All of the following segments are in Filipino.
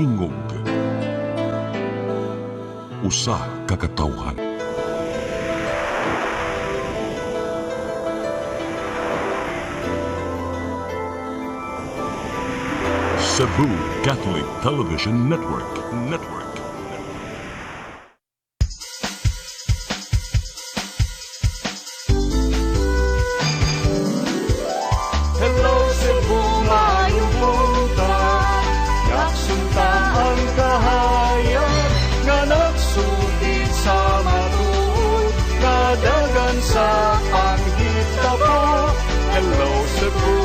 Ingog. Usa ka katawhan. Cebu Catholic Television Network. Hello Cebu, maayong buntag. Yaksuntan ang kahayag nga nagsulit sa matuod, kadagan sa panghitabo. Hello Cebu,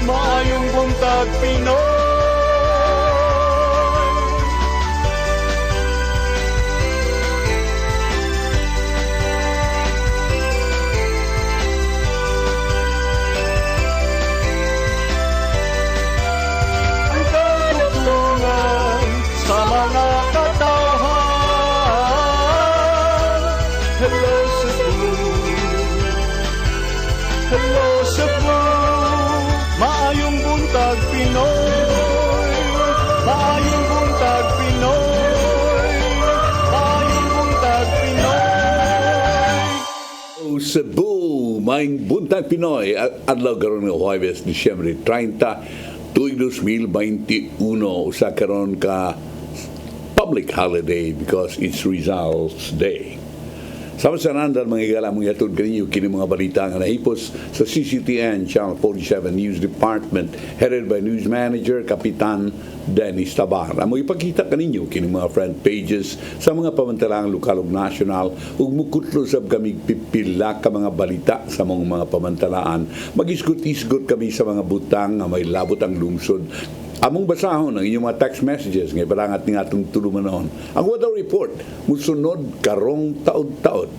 maayong buntag Pinoy. Ang katutulungan sa mga katawhan. Hello Cebu, hello Cebu, maayong buntag Pinoy, maayong buntag Pinoy, maayong buntag Pinoy. O Cebu, maing buntag Pinoy, adlaw karon nga Huwebes, Disyembre 30, tuig 2021, usa karon ka public holiday because it's Results Day. Sama sa nandang mga igala mong yatod kaninyo kini mga balita nga nahipos sa CCTN Channel 47 News Department headed by News Manager Kapitan Dennis Tabar. Amo ipakita kaninyo kini mga front pages sa mga pamantalang lokal ug nasyonal ug mukutlo sab kami pipila ka mga balita sa mga pamantalaan. Magisgot-isgot kami sa mga butang nga may labot ang lungsod. Among basahon ang inyong mga text messages nga ibalangat ng atong tulumanon. Ang weather report musunod karong taod-taod.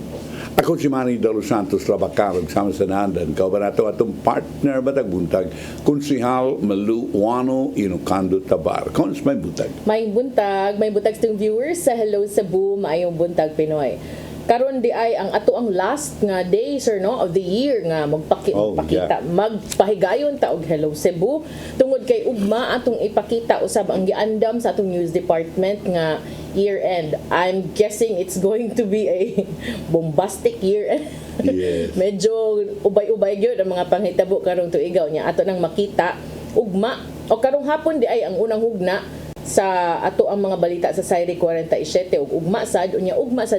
Ako si Manny De Los Santos Trabacarog sama sa nandan. Kaubanato atong partner batag buntag, Konsihal Malu Wano Inukando Tabar. Kons, may buntag. May buntag sa viewers sa Hello Cebu, maayong buntag Pinoy. Karon di ay ang ato ang last nga day sir no of the year nga magpakita magpahigayon ta og Hello Cebu tungod kay ugma atong ipakita usab ang giandam sa atong news department nga year end. I'm guessing it's going to be a bombastic year end. Yes. Medyo ubay-ubay gyud ang mga panghitabo karong tuigaw niya ato nang makita ugma o karong hapon di ay ang unang hugna sa ato ang mga balita sa Sayri 47 ug ugma sad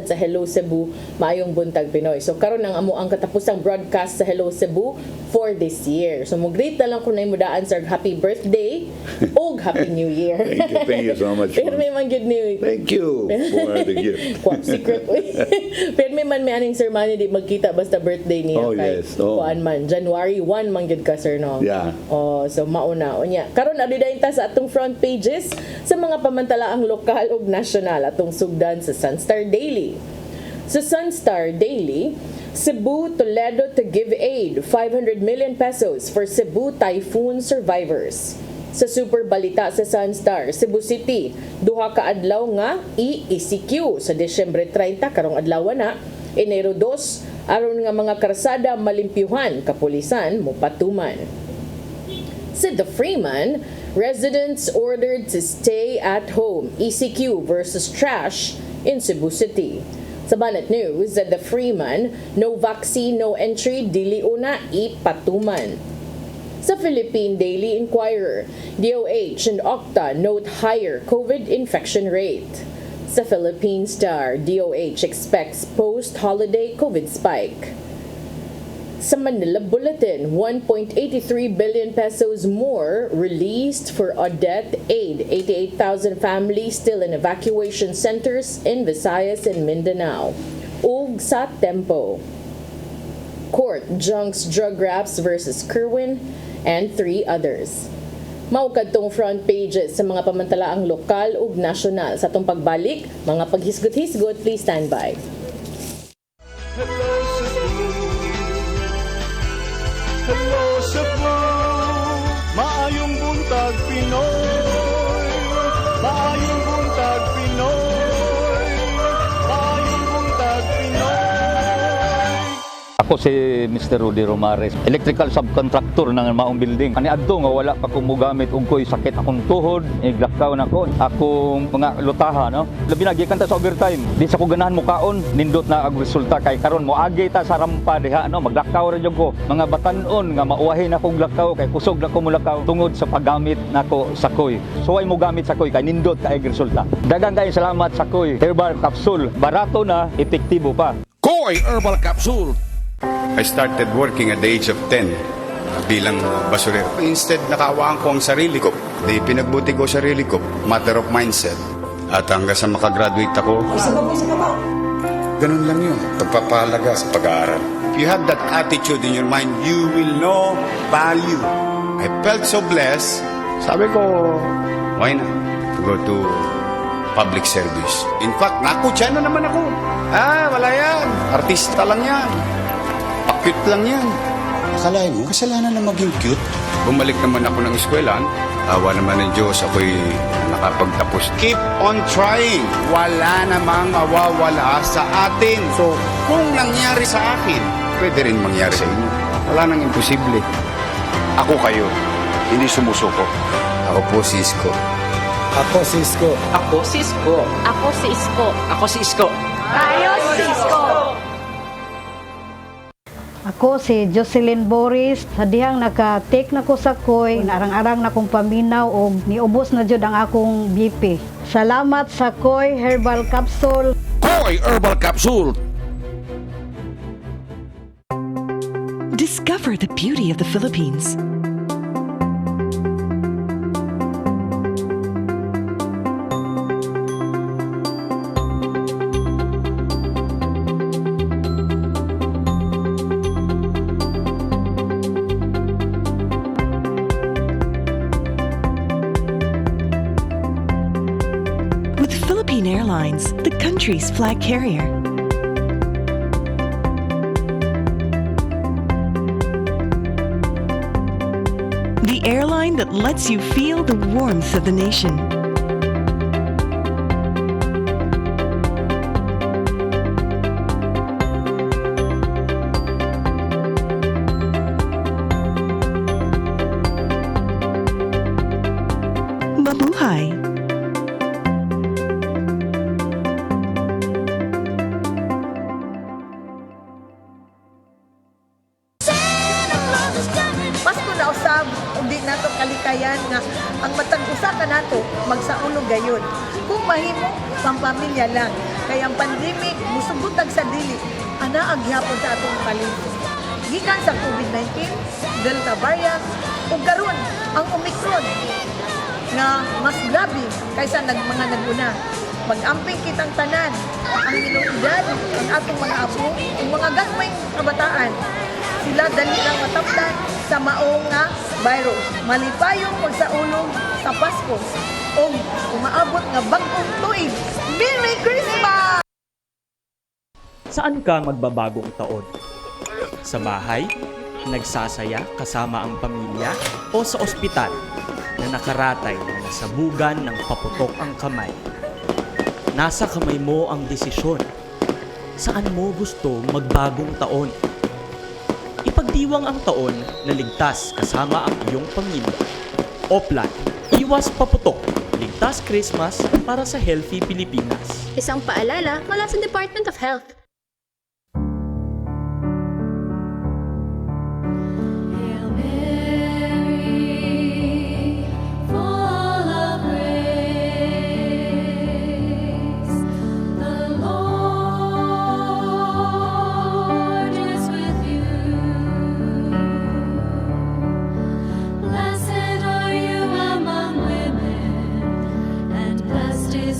sa Hello Cebu maayong buntag Pinoy. So karon ang amo ang katapusang broadcast sa Hello Cebu for this year. So mo-greet na lang kun nay mudaan sir happy birthday ug happy new year. Thank you so much. Pero may man gyud ni Thank you for the gift. Kwap secret. Pero may man may aning sir Manny di magkita basta birthday niya Oh, kay yes. Oh. kuan man January 1 man gyud ka sir no. Yeah. Oh, so mauna unya. Karon adidayon ta sa atong front pages sa mga pamantalaang lokal ug nasyonal atong sugdan sa Sunstar Daily. Sa Sunstar Daily, Cebu Toledo to give aid 500 million pesos for Cebu typhoon survivors. Sa super balita sa Sunstar, Cebu City, duha ka adlaw nga ECQ sa Disyembre 30 karong adlaw na, Enero 2 aron nga mga karsada malimpyuhan kapulisan mopatuman. Sa The Freeman, residents ordered to stay at home, ECQ versus trash in Cebu City. Sa Banat News, at The Freeman, no vaccine, no entry, dili una, ipatuman. Sa Philippine Daily Inquirer, DOH and Octa note higher COVID infection rate. Sa Philippine Star, DOH expects post-holiday COVID spike. Sa Manila Bulletin, 1.83 billion pesos more released for Odette aid. 88,000 families still in evacuation centers in Visayas and Mindanao. Ug sa Tempo, court junks drug raps versus Kerwin and 3 others. Maukad tong front pages sa mga pamantalaang lokal ug nasyonal. Sa tong pagbalik, mga paghisgot-hisgot, please stand by. Hello Cebu, hello Cebu, maayong buntag Pinoy, maayong buntag Pinoy, maayong buntag Pinoy. Ako si Mr. Rudy Romares, electrical subcontractor ng maong building. Ani adto nga wala pa ko mogamit og ko'y sakit akong tuhod, iglakaw na ko. Akong mga lutaha, no? Labi na gikan ta sa overtime. Di sa ko ganahan mukaon, nindot na ang resulta kay karon moagi ta sa rampa diha, no? Maglakaw ra jud ko. Mga batan-on nga mauwahin akong lakaw kay kusog na ko mulakaw tungod sa paggamit nako sa koy. So ay mo gamit sa koy kay nindot kay resulta. Daghang kay salamat sa koy herbal capsule. Barato na, epektibo pa. Koy Herbal Capsule. I started working at the age of 10 bilang basurero. Instead, nakawaan ko ang sarili ko. Di pinagbuti ko sarili ko. Matter of mindset. At hanggang sa makagraduate ako, ganun lang yun. Pagpapahalaga sa pag-aaral. If you have that attitude in your mind, you will know value. I felt so blessed. Sabi ko, why not go to public service? In fact, nakutya na naman ako. Wala yan. Artista lang yan. Cute lang yan. Akalain mo, kasalanan na maging cute. Bumalik naman ako ng eskwelahan. Awa naman ng Diyos, ako'y nakapagtapos. Keep on trying. Wala namang mawawala sa atin. So, kung nangyari sa akin, pwede rin mangyari sa inyo. Wala nang imposible. Ako kayo, hindi sumusuko. Ako po si Isko. Ako si Isko. Ako si Isko. Ako si Isko. Ako si Isko. Tayo si Isko. Ako si Jocelyn Boris, sa dihang naka-take na ko sa koy, narang-arang na kong paminaw o niubos na jud ang akong BP. Salamat sa Koy Herbal Capsule. Koy Herbal Capsule. Discover the beauty of the Philippines. With Philippine Airlines, the country's flag carrier. The airline that lets you feel the warmth of the nation. Mabuhay! Pasko na usab, hindi nato kalikayan nga ang matag usa ka nato magsaulog gayon. Kung mahimo pampamilya lang, kay ang pandemic musugutag sa dili, ana agyapon sa atong palibot. Gikan sa COVID-19, Delta variant, ug karon ang Omicron nga mas grabe kaysa mga naguna. Mag-amping kitang tanan, ang minungidad, ang atong mga apo, ang mga gagmay kabataan. Sila dali lang matapdan sa maong nga virus. Malipayong magsaulog sa Pasko o umaabot nga bagong tuig. Merry Christmas! Saan ka magbabagong taon? Sa bahay? Nagsasaya kasama ang pamilya? O sa ospital na nakaratay na nasabugan ng paputok ang kamay? Nasa kamay mo ang desisyon. Saan mo gusto magbagong taon? Ipagdiwang ang taon na ligtas kasama ang iyong pamilya. Oplan, iwas paputok, ligtas Christmas para sa Healthy Pilipinas. Isang paalala mula sa Department of Health.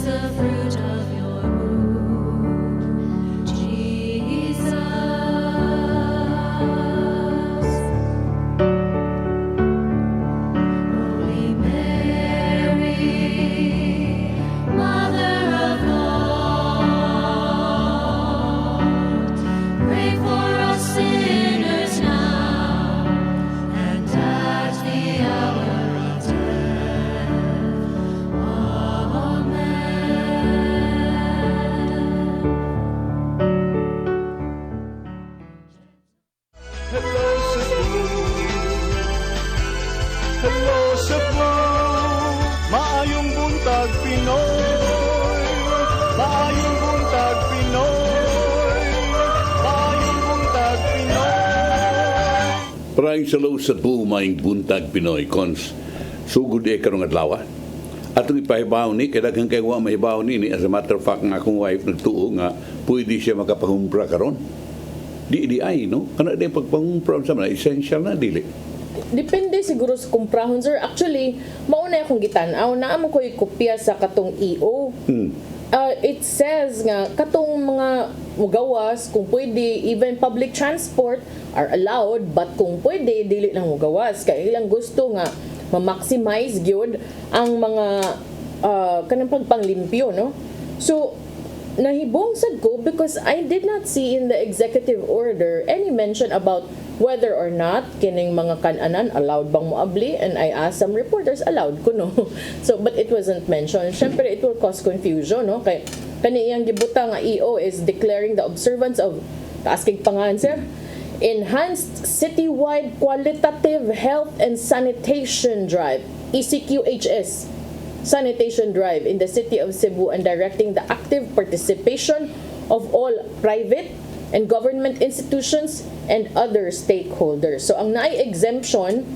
The fruit of your womb, Pinoy. Maayong buntag Pinoy. Maayong buntag Pinoy. Maraming salamat sa maing buntag Pinoy, Cons. Sugod karong adlaw. Atong ipahibaw ni, kaya daghang kayo mahibaw ni, as a matter of fact, nga akong wife nagtuo nga, pwede siya makapahumpra karon. Di ay, no? Kana di pagpahumpra sa mga, essential na, dili. Depende siguro sa kumprahon, sir. Actually, mauna akong gitanaw na amo ko'y kopya sa katong EO. It says nga, katong mga mugawas, kung pwede, even public transport are allowed, but kung pwede, dili lang mugawas. Kaya ilang gusto nga, ma-maximize gyud ang mga kanang pagpanglimpyo, no? So nahibong sad ko because I did not see in the executive order any mention about whether or not kining mga kananan allowed bang moabli, and I asked some reporters allowed kuno. So but it wasn't mentioned. Syempre it will cause confusion, no? Kay kaniyang gibuta nga EO is declaring the observance of asking pangan, sir, Enhanced Citywide Qualitative Health and Sanitation Drive, ECQHS Sanitation Drive in the City of Cebu, and directing the active participation of all private and government institutions and other stakeholders. So ang naay exemption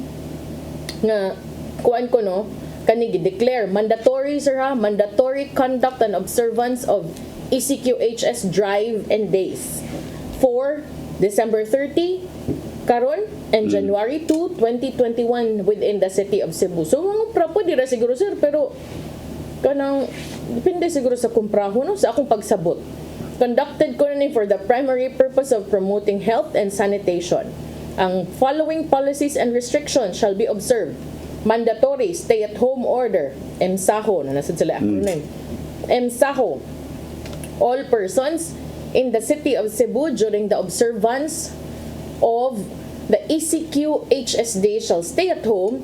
nga kuan ko, no, kani gi-declare mandatory, sir, ha, mandatory conduct and observance of ECQHS drive and days for December 30 karon and January 2, 2021 within the City of Cebu. So mga prapo dira siguro, sir, pero kanang depende siguro sa kumpraho, no, sa akong pagsabot. Conducted ko ni for the primary purpose of promoting health and sanitation. Ang following policies and restrictions shall be observed. Mandatory stay-at-home order, EMSAHO, na nasa sila acronym. EMSAHO. All persons in the City of Cebu during the observance of the ECQHS Day shall stay at home,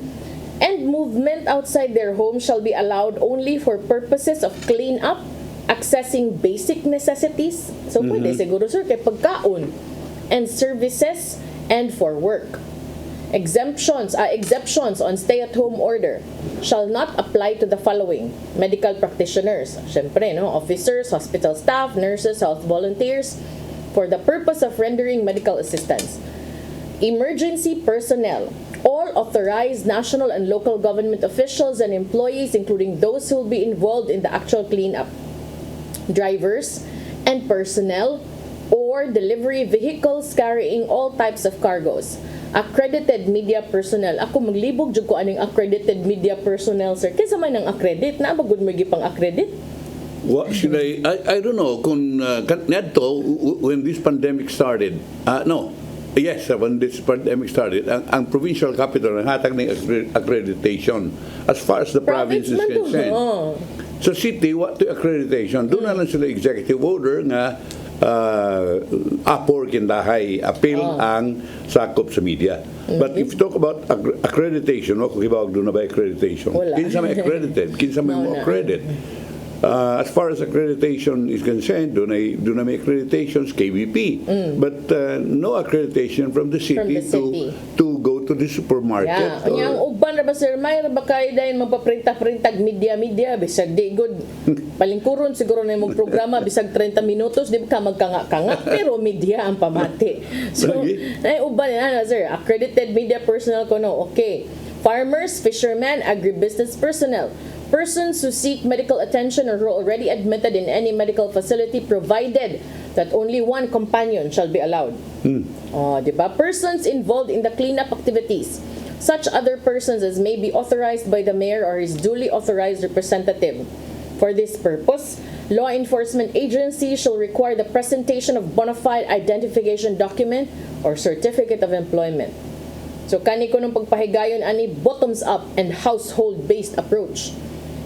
and movement outside their home shall be allowed only for purposes of clean-up, accessing basic necessities. So pwede siguro, sir, kay pagkaon, and services, and for work. Exceptions on stay-at-home order shall not apply to the following: medical practitioners, syempre, no, officers, hospital staff, nurses, health volunteers, for the purpose of rendering medical assistance. Emergency personnel, all authorized national and local government officials and employees, including those who will be involved in the actual cleanup. Drivers and personnel or delivery vehicles carrying all types of cargos. Accredited media personnel. Ako maglibog jud ko aning accredited media personnel, sir. Kinsa man ang accredit? Na bagud mo gipang accredit? What should I don't know kung neto when this pandemic started. When this pandemic started, ang provincial capital nanghatag ng accreditation as far as the province is concerned. Sa city, what to accreditation? Doon na lang sila executive order nga apor kindahay appeal ang sakop sa media. But if you talk about accreditation, kung ibawag doon na ba accreditation? Kinsa may accredited? Kinsa may mo accredit? As far as accreditation is concerned, doon na may accreditations, KBP. But no accreditation from the city, to go to the supermarket. Yeah. Ang uban ra ba, sir, may ra ba kayo dahil magpaprinta-printag media, bisag di good. Palingkuron siguro na yung programa, bisag 30 minutos, di ba ka magkanga-kanga, pero media ang pamati. So, ay uban na, sir, accredited media personnel ko, no, okay. Farmers, fishermen, agribusiness personnel, persons who seek medical attention or who are already admitted in any medical facility, provided that only one companion shall be allowed. Diba? Persons involved in the cleanup activities, such other persons as may be authorized by the mayor or his duly authorized representative. For this purpose, law enforcement agencies shall require the presentation of bona fide identification document or certificate of employment. So kani ko nung pagpahigayon ani bottoms up and household based approach.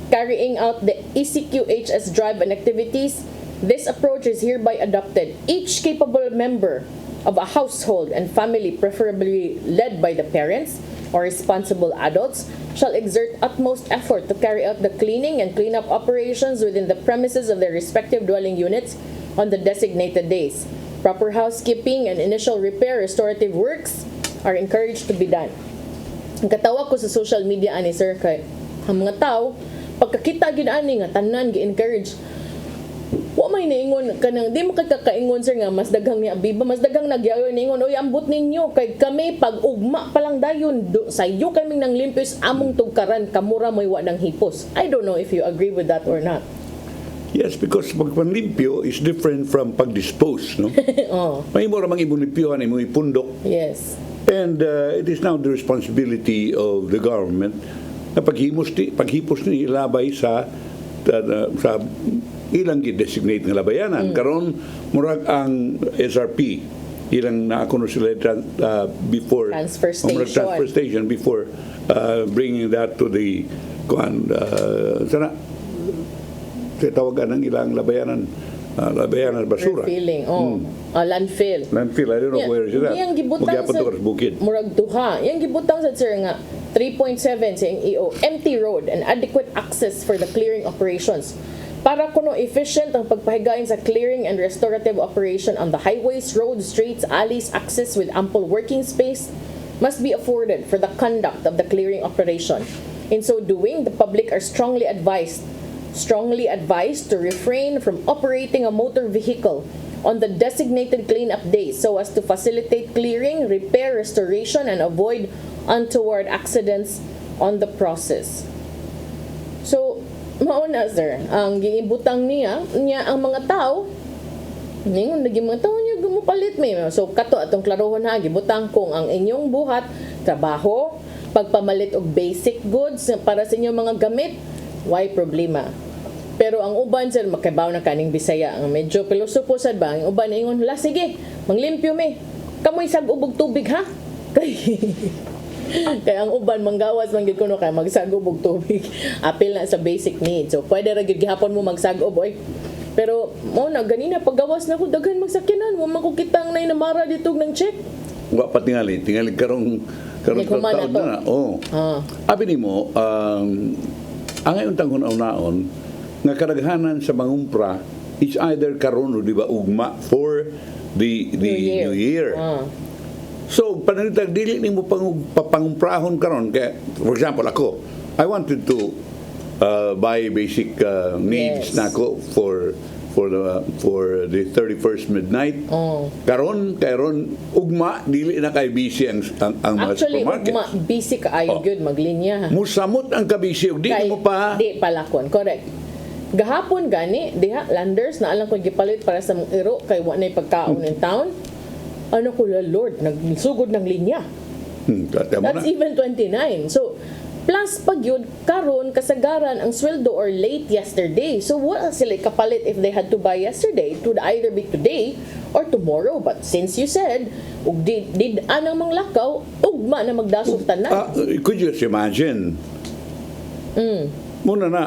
Carrying out the ECQHS drive and activities, this approach is hereby adopted. Each capable member of a household and family, preferably led by the parents or responsible adults, shall exert utmost effort to carry out the cleaning and cleanup operations within the premises of their respective dwelling units on the designated days. Proper housekeeping and initial repair restorative works are encouraged to be done. Ang katawa ko sa social media ani, sir, kay ang mga tao pagkakita gid ani nga tanan gi-encourage. Wa may niingon kanang di mo kakaingon sir nga mas daghang ni Abiba, mas daghang nagyayon niingon oy ambot ninyo kay kami pag ugma pa lang dayon sayo kaming nang limpyos among tugkaran kamura may wa nang hipos. I don't know if you agree with that or not. Yes, because pagpanlimpyo is different from pagdispose, no? Oh, May mo ramang imong limpyohan, imong ipundok. yes. And it is now the responsibility of the government na paghipos ni ilabay sa ilang gi-designate nga labayanan. Karon murag ang SRP ilang naakuno sila before Transfer murag station. transfer station before bringing that to the sana tawagan ng ilang labayanan basura. Refilling. Landfill. Landfill, I don't know where is that. Yang gibutang Magyapon to sa ka sa bukid. murag duha. Yang gibutang sa sir nga 3.7 sa EO, empty road and adequate access for the clearing operations. Para kuno efficient ang pagpahigayon sa clearing and restorative operation on the highways, roads, streets, alleys, access with ample working space must be afforded for the conduct of the clearing operation. In so doing, the public are strongly advised to refrain from operating a motor vehicle on the designated cleanup days so as to facilitate clearing, repair, restoration, and avoid untoward accidents on the process. So, mauna sir, ang giibutang niya ang mga tao, ningon lagi mga tao niya gumupalit may. So, kato atong klarohon ha, gibutang kung ang inyong buhat, trabaho, pagpamalit og basic goods para sa inyong mga gamit, why problema? Pero ang uban sir makabaw na kaning Bisaya ang medyo pilosopo sad ba ang uban ingon la sige manglimpyo me kamoy sag-ub og tubig ha kay ang uban manggawas man gid kuno kay magsag-ub og tubig apil na sa basic needs so pwede ra gid gihapon mo magsag-ub oy pero mo na ganina paggawas na ko daghan magsakyanan mo man ko kitang nay namara dito ng check Wa pa tingali karong humana taon to. na. Oh. Abi nimo ang ayon tangon naon nga kadaghanan sa mangumpra is either karon o di ba ugma for the new year. So pananitag dili nimo papangumprahon karon kay for example ako I wanted to buy basic needs Yes. nako for the 31st midnight. Karon ugma dili na kay busy ang mga actually supermarket. ugma busy kaayo gyud maglinya ha Musamot ang kabisi ug di Kay- mo pa di palakon correct gahapon gani diha landers na alang ko gipalit para sa mong iro kay wa nay pagkaon in town ano ko la lord nagsugod ng linya kata mo na. that's even 29 so plus pag yun karon kasagaran ang sweldo or late yesterday so what sila kapalit if they had to buy yesterday it would either be today or tomorrow but since you said ug did anang manglakaw ugma na magdasog tanan Could you just imagine? Muna na,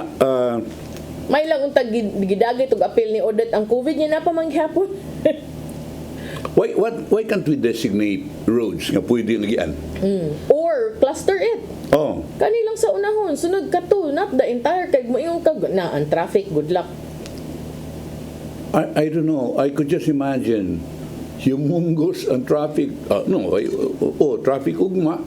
may lang untag gidagit og apil ni Odette ang COVID niya na pa manghapon. why can't we designate roads nga pwede nagian? Or cluster it. Oh, Kanilang sa unahon sunod ka to not the entire kay mo yung kag na ang traffic good luck. I don't know. I could just imagine humongous ang traffic, traffic ugma,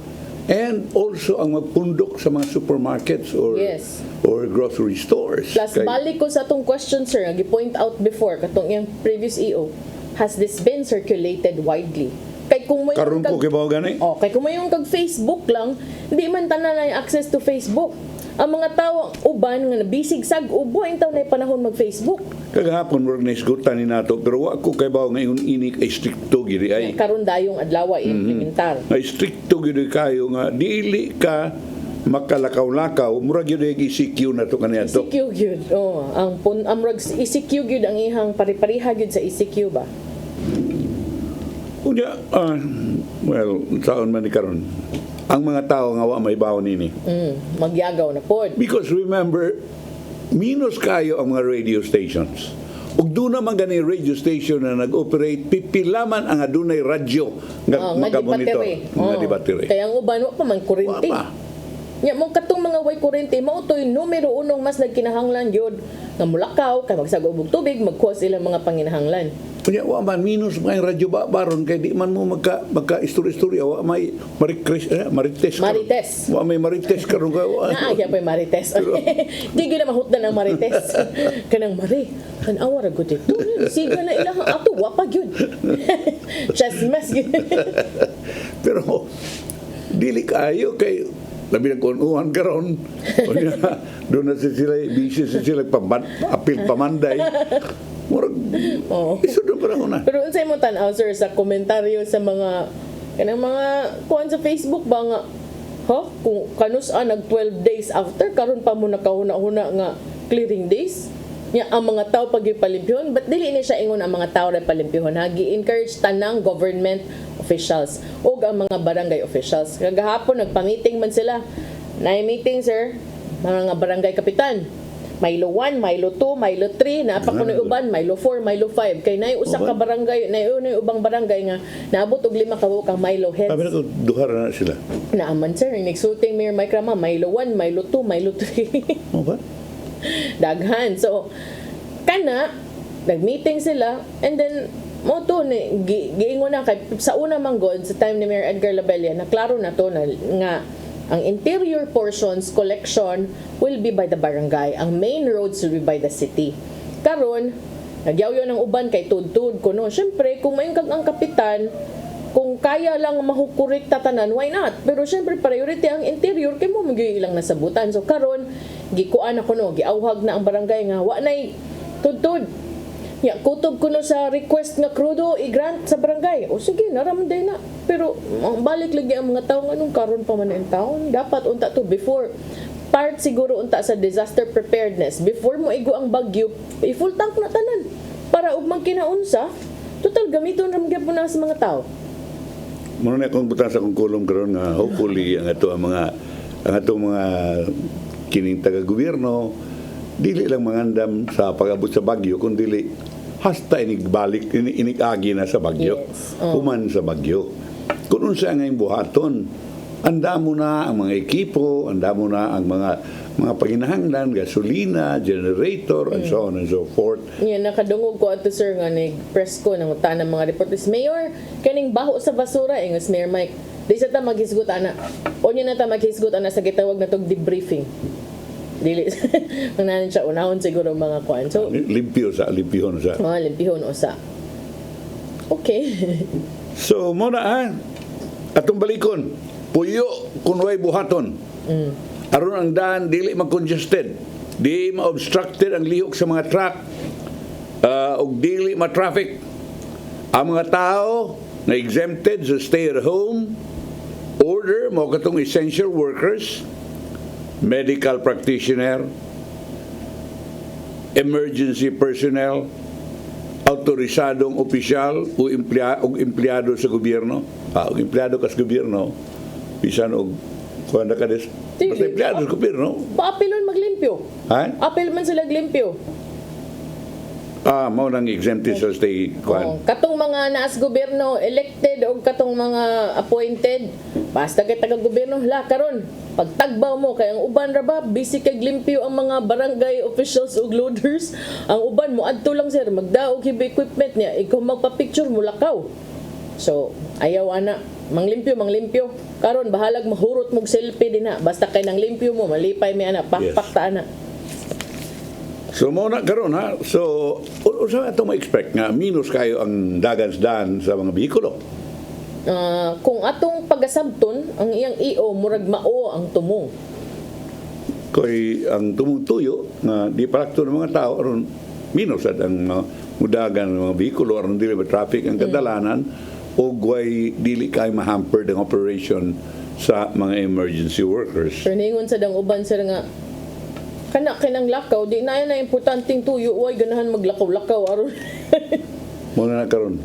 and also ang magpundok sa mga supermarkets or Yes. or grocery stores. Plus balik ko sa atong question sir nga gi-point out before katong yung previous EO has this been circulated widely? Kay kung may Karon ko kibaw gani. kay kung may yung kag Facebook lang, hindi man tanan na access to Facebook. Ang mga tao uban nga nabisig sag ubo ang taw na panahon mag-Facebook. Kagahapon murag naisgutan ni nato pero wa ko kibaw ngayon inik ay stricto gidi ay. Karon dayong adlaw implementar. Nga stricto gidi kayo nga dili ka makalakaw-lakaw murag yun yung ECQ na to kaniya to. ECQ gyud. Ang amrag ECQ gyud ang ihang pari-pariha gyud sa ECQ ba. Unya, well, saan man ni karon. Ang mga tao nga wa may bawon nini. Magyagaw na pod. Because remember, minus kayo ang mga radio stations. Ug doon naman gani radio station na nag-operate, pipilaman ang adunay radyo nga nga makamonitor. di battery. Nga di battery. Kaya ang uban wa pa man kuryente. Wa pa. Nya mong katong mga way kurente mao toy numero unong mas nagkinahanglan gyud nga mulakaw kay magsagop og tubig magkuha sila mga panginahanglan. Kunya wa man minus may radyo ba baron kay di man mo magka istorya wa may marites. Wa may marites karon ka. Naagya pa marites. Di gyud na mahutdan ang marites. Kanang mari, kan awara gud ito. Siga na ilang ato wa pa gyud. Chismes gyud. Pero dili kayo kay labi na kunuhan karon. Doon na sila busy sila apil pamanday. Murag isudon para na. Pero unsay mo tan-aw sir sa komentaryo sa mga kanang mga kuan sa Facebook ba nga kung kanus nag 12 days after karon pa mo nakahuna-huna nga clearing days nya ang mga tao pagipalimpyon but dili ni siya ingon ang mga tao ra palimpyon gi-encourage tanang government officials o ang mga barangay officials kagahapon nagpa-meeting man sila na meeting sir mga barangay kapitan Milo 1, Milo 2, Milo 3, na pa kuno uban, Milo 4, Milo 5. Kay nay usa ka barangay, nay ubang barangay nga naabot og 5 ka buok Milo heads. Sabi na ko duha na sila. Naaman sir, nagsulting Mayor Mike Rama, Milo 1, Milo 2, Milo 3. Ba? Daghan. So kana nag-meeting sila and then mo to giingon na kay sa una manggod sa time ni Mayor Edgar Labella na klaro na to na nga ang interior portions collection will be by the barangay. Ang main roads will be by the city. Karon, nagyawyo ng uban kay tud-tud kuno. Syempre, kung maingkag ang kapitan, kung kaya lang mahukurik tatanan, why not? Pero syempre, priority ang interior kay mo magyay ilang nasabutan. So karon, gikuan ako no, giawhag na ang barangay nga wa nay tud-tud. Ya, kutob kuno sa request nga krudo i-grant sa barangay. O sige, naramanday na. Pero balik lagi ang mga tao nganong karon pa man ang taon. Dapat unta to before part siguro unta sa disaster preparedness. Before mo igo ang bagyo, i-full tank na tanan para ug magkinaunsa. Total gamiton ra gyapon na sa mga tao. Muna na akong butan sa kong kulong karon nga hopefully ang atong mga kining taga-gobyerno dili lang mangandam sa pag-abot sa bagyo kundi dili hasta inigbalik inigagi na sa bagyo. Yes. Human sa bagyo. Kung unsa nga buhaton, anda mo na ang mga ekipo, anda mo na ang mga paginahanglan, gasolina, generator, and so on and so forth. Yan, nakadungog ko ato sir nga nag-press ko ng utan ng mga reporters. Mayor, kaning baho sa basura, ingos Mayor Mike. Di sa ta maghisgot ana. O nyo na ta maghisgot ana sa gitawag na tog debriefing. Dili. Ang nanin siya unahon siguro mga kuan. So, limpihon sa. Limpihon usa. Okay. So, muna atong balikon. Puyo kunway buhaton. Aron ang daan dili ma-congested. Di ma-obstructed ang lihok sa mga truck. Og dili ma-traffic. Ang mga tao na exempted sa stay at home order mo katong essential workers, medical practitioner, emergency personnel, autorisadong opisyal o empleyado sa gobyerno. O empleyado ka sa gobyerno, bisan og kuan ka des. Basta empleyado sa gobyerno. Paapilon maglimpyo. Ha? Apil man sila glimpyo. Mao nang exempted sa stay kuan. Katong mga naas gobyerno elected o katong mga appointed basta kay taga-gobyerno karon pagtagbaw mo kay ang uban ra ba busy kay glimpyo ang mga barangay officials ug loaders. Ang uban mo adto lang sir magdaog heavy equipment niya ikaw magpa-picture mo lakaw. So ayaw ana manglimpyo karon bahalag mahurot mog selfie dinha basta kay nang limpyo mo malipay mi ana pakpakta ana. So muna karon ha. So usa ato ma-expect nga minus kayo ang dagan-dan sa mga behikulo. Kung atong pagasabton ang iyang EO murag mao ang tumong. Kay ang tumong tuyo nga di palakto ng mga tao aron minus at ang mudagan ng mga behikulo aron dili ba traffic ang kadalanan o way dili kay ma-hampered ang operation sa mga emergency workers. Pero ningon sa dang uban sir nga kana kinang lakaw di na yan na importanteng tuyo uy ganahan maglakaw-lakaw aron. Muna na karon.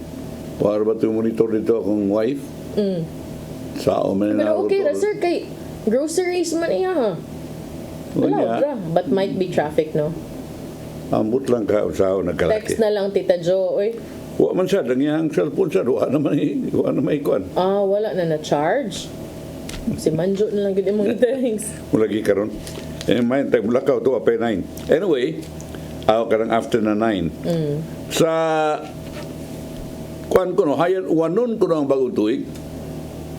Para ba ito monitor dito akong wife? Sao man na. Pero okay ra sir kay groceries man iya ha. Wala but might be traffic no. Ambot lang ka sao nagkalaki. Text na lang Tita Jo oy. Wa man sa dang iyang cellphone sa wa naman ikuan. Wala na charge. Si Manjo na lang gid mga things. Mulagi karon. May tay mulakaw to apay 9. Anyway, karang after na 9. Sa kuan ko no, hayan wanon ko no ang bagong tuig.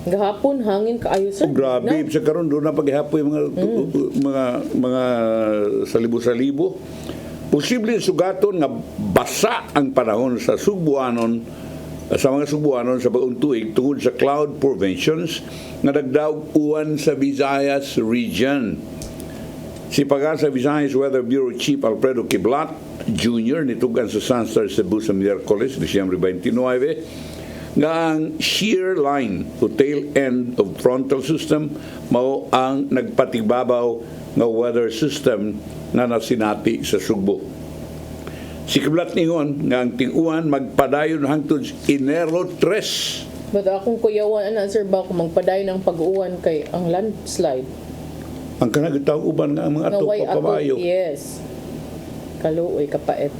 Gahapon hangin kaayo sir. Oh, grabe, sa karon doon na paghapoy mga salibo-salibo. Posible sugaton nga basa ang panahon sa Subuanon sa mga Subuanon sa bagong tuig tungod sa cloud formations nga nagdaog uwan sa Visayas region. Si Pagasa Visayas Weather Bureau Chief Alfredo Kiblat Jr. nitugan sa Sunstar Cebu sa Miyerkules, Disyembre 29, nga ang shear line o tail end of frontal system mao ang nagpatibabaw nga weather system na nasinati sa Sugbo. Si Kiblat ningon nga ang ting-uwan magpadayon hangtod Enero 3. But akong kuyawan sir ba kung magpaday ng pag-uwan kay ang landslide. Ang kanagitaw uban nga ang mga ato Naway papabayo. Yes. Kaluoy kapait.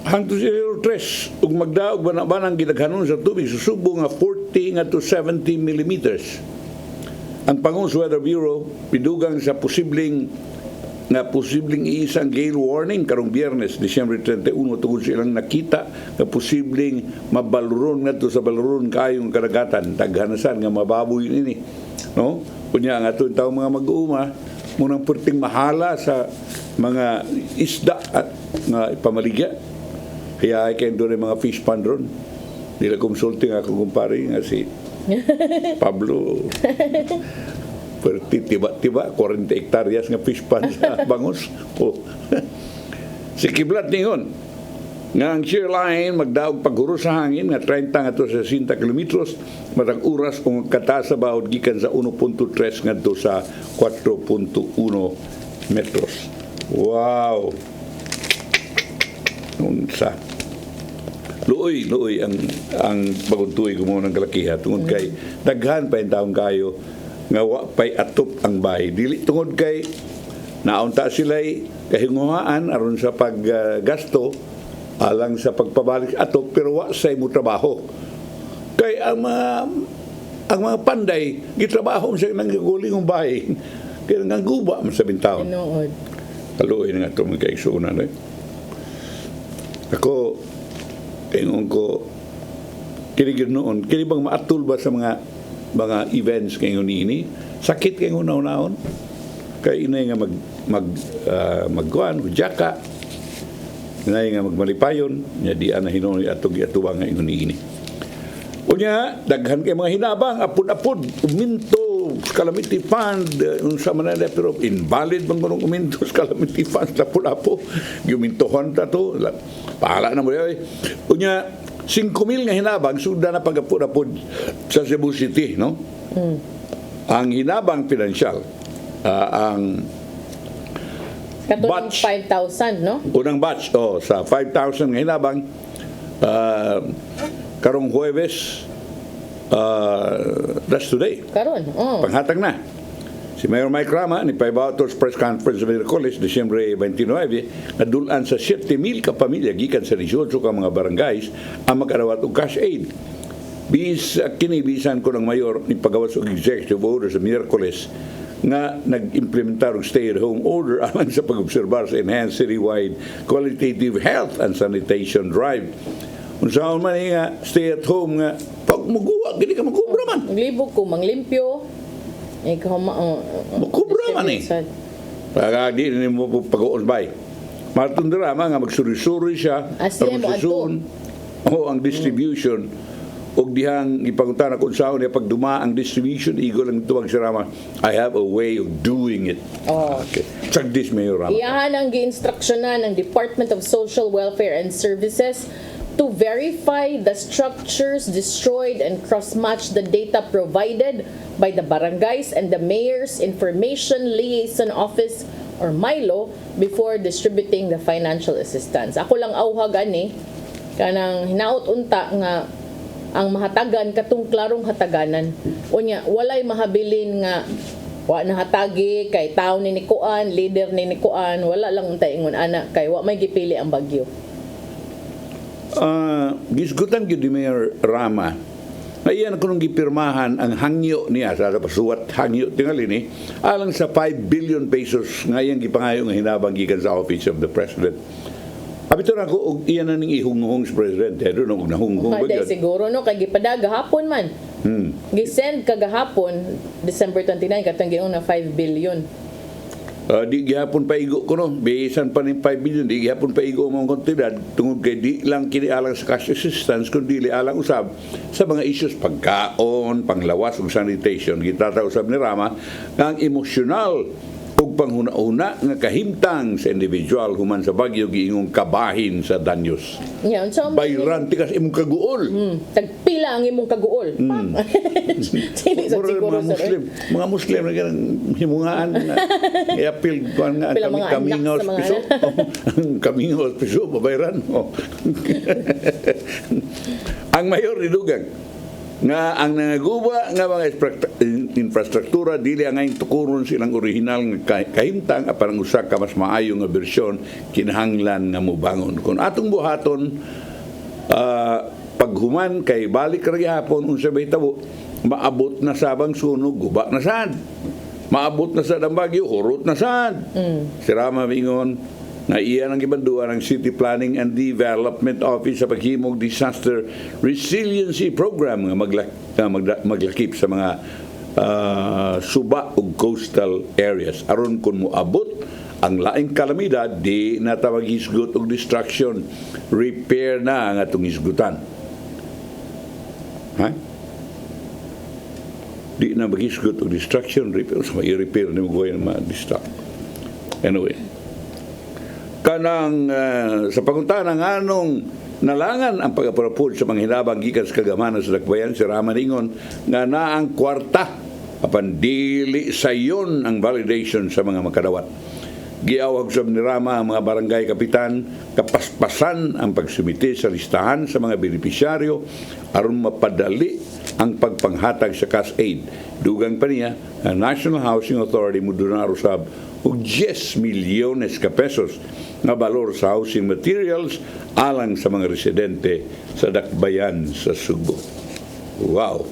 Hangtod sa Enero 3 ug magdaog banang gidaghanon sa tubig sa Subo nga 40 nga to 70 millimeters. Ang Pangulong Weather Bureau pidugang sa posibleng iisang gale warning karong Biyernes, Disyembre 31 tungod sa ilang nakita nga posibleng mabaluron ngadto sa baluron kayong kadagatan daghanasan nga mababoy ini, no? Kunya nga aton tawo mga mag-uuma munang perting mahala sa mga isda at nga pamaligya. Kaya ay kayo doon mga fish pond ron. Nila consulting ako kumpare nga si Pablo. Pero tiba-tiba 40 hektaryas nga fish pond sa Bangus. Oh. Si Kiblat ningon nga ang shear line magdaog paghuros sa hangin nga 30 ngadto sa 60 kilometros matag oras kung katasa bawod gikan sa 1.3 ngadto sa 4.1 metros. Wow. Unsa? Luoy ang bagong tuig mo ng kalakiha tungod kay daghan pa yung taong kayo nga wa pay atop ang bahay dili tungod kay naunta sila'y kahinguhaan aron sa paggasto alang sa pagpabalik atop pero wa say mo trabaho kay ang mga panday gitrabaho sa nang guling ng bahay kaya nga guba man sa bintawon kaluoy nga ito mga kaigsunan ako ingon ko kinigid noon kinibang maatul ba sa mga events ngayon ini sakit kayo unaw-unaon kay inay nga magkuan hujaka inay nga magmalipayon nya di ana hinoni atog atuwa nga ingon ini unya daghan kay mga hinabang apod-apod uminto calamity fund unsa man na pero invalid bang gunong uminto calamity fund lapo-lapo giumintohon ta to pahala na mo unya 5,000 nga hinabang suda na pagapod-apod sa Cebu City, no? Ang hinabang pinansyal ang batch 5,000, no? Unang batch sa 5,000 nga hinabang karong Huwebes that's today. Karon, panghatag na. Si Mayor Mike Rama ni Paibatos press conference sa Miyerkules, Disyembre 29, nadulaan sa 7,000 ka pamilya gikan sa 18 ka mga barangays ang mag-arawat og cash aid. Kinibisan ko ng mayor ni pagawas og executive order sa Miyerkules nga nag-implementar og stay-at-home order alang sa pag-obserbar sa enhanced citywide qualitative health and sanitation drive. Unsaon man nga stay-at-home nga pag muguwa gini ka magkubra man. Maglibog ko, manglimpyo. Makubra man Pagka di mo pag-uon bay. Matundra nga magsuri-suri siya. Ang distribution og dihang ipangunta na kung saan niya pagduma ang distribution igo lang tuwag si Rama I have a way of doing it. Okay. Check this, Mayor Rama. Iyahan ang gi-instruksyonan ng Department of Social Welfare and Services to verify the structures destroyed and cross-match the data provided by the barangays and the Mayor's Information Liaison Office or MILO before distributing the financial assistance. Ako lang auhagan kanang hinaut-unta nga ang mahatagan katong klarong hataganan. Unya, walay mahabilin nga wa nahatagi kay tao ni Nikuan, leader ni Nikuan, wala lang untay ingon ana kay wa may gipili ang bagyo. Gisgutan gyud ni Mayor Rama Ngayon ako nung gipirmahan ang hangyo niya sa pasuwat hangyo tingali ni alang sa 5 billion pesos ngayon gipangayo nga hinabang gikan sa Office of the President. Abito na ko og iyan na ning ihunghong sa President. Pero nung nahunghong ba Dahil yun? siguro no, kay gipada gahapon man. Gisend kagahapon, December 29, katang giuna 5 billion. Di gihapon paigo ko no, bisan pa ng 5 billion, di gihapon paigo mong kontidad tungod kay di lang kini alang sa cash assistance kundi alang usab sa mga issues pagkaon, panglawas ug sanitation. Gitata usab ni Rama nga ang emosyonal ug panghuna-una nga kahimtang sa individual human sa bagyo giingong kabahin sa danyos. Yeah, so Bayran tikas imong kaguol. tagpila ang imong kaguol. Dili sa Siguro siguro mga sir. Muslim, mga Muslim na ganang himungaan na i-appeal ko nga Pila mga kaming anak sa mga piso. Ang kaming piso, babayran. Ang mayor nidugang nga ang nangaguba nga mga infrastruktura dili ang ngayon tukuron silang original nga kahimtang apan ang usa ka mas maayo nga bersyon kinahanglan nga mobangon. Kung atong buhaton paghuman kay balik ra gyapon unsa bay tabo maabot na sabang sunog guba na sad. Maabot na sad ang bagyo hurot na sad. Si Rama mingon nga iyan ang ibanduan ng City Planning and Development Office sa paghimog Disaster Resiliency Program nga maglakip sa mga suba ug coastal areas aron kun moabot ang laing kalamidad di na tawag-hisgot og destruction, repair na ang atong hisgutan. Ha? Di na maghisgot og destruction, repair, so i-repair ni mo goy na ma-destruct. Anyway, kanang sa paguntahan ng anong nalangan ang pag-apropod sa mga hinabang gikan sa kagamanan sa Dakbayan, si Raman ingon nga naang kwarta apan dili sayon ang validation sa mga makadawat. Giawag sa ni Rama ang mga barangay kapitan kapaspasan ang pagsumite sa listahan sa mga benepisyaryo aron mapadali ang pagpanghatag sa cash aid. Dugang pa niya ang National Housing Authority mudunar usab og 10 milyones ka pesos nga balor sa housing materials alang sa mga residente sa Dakbayan sa Subo. Wow.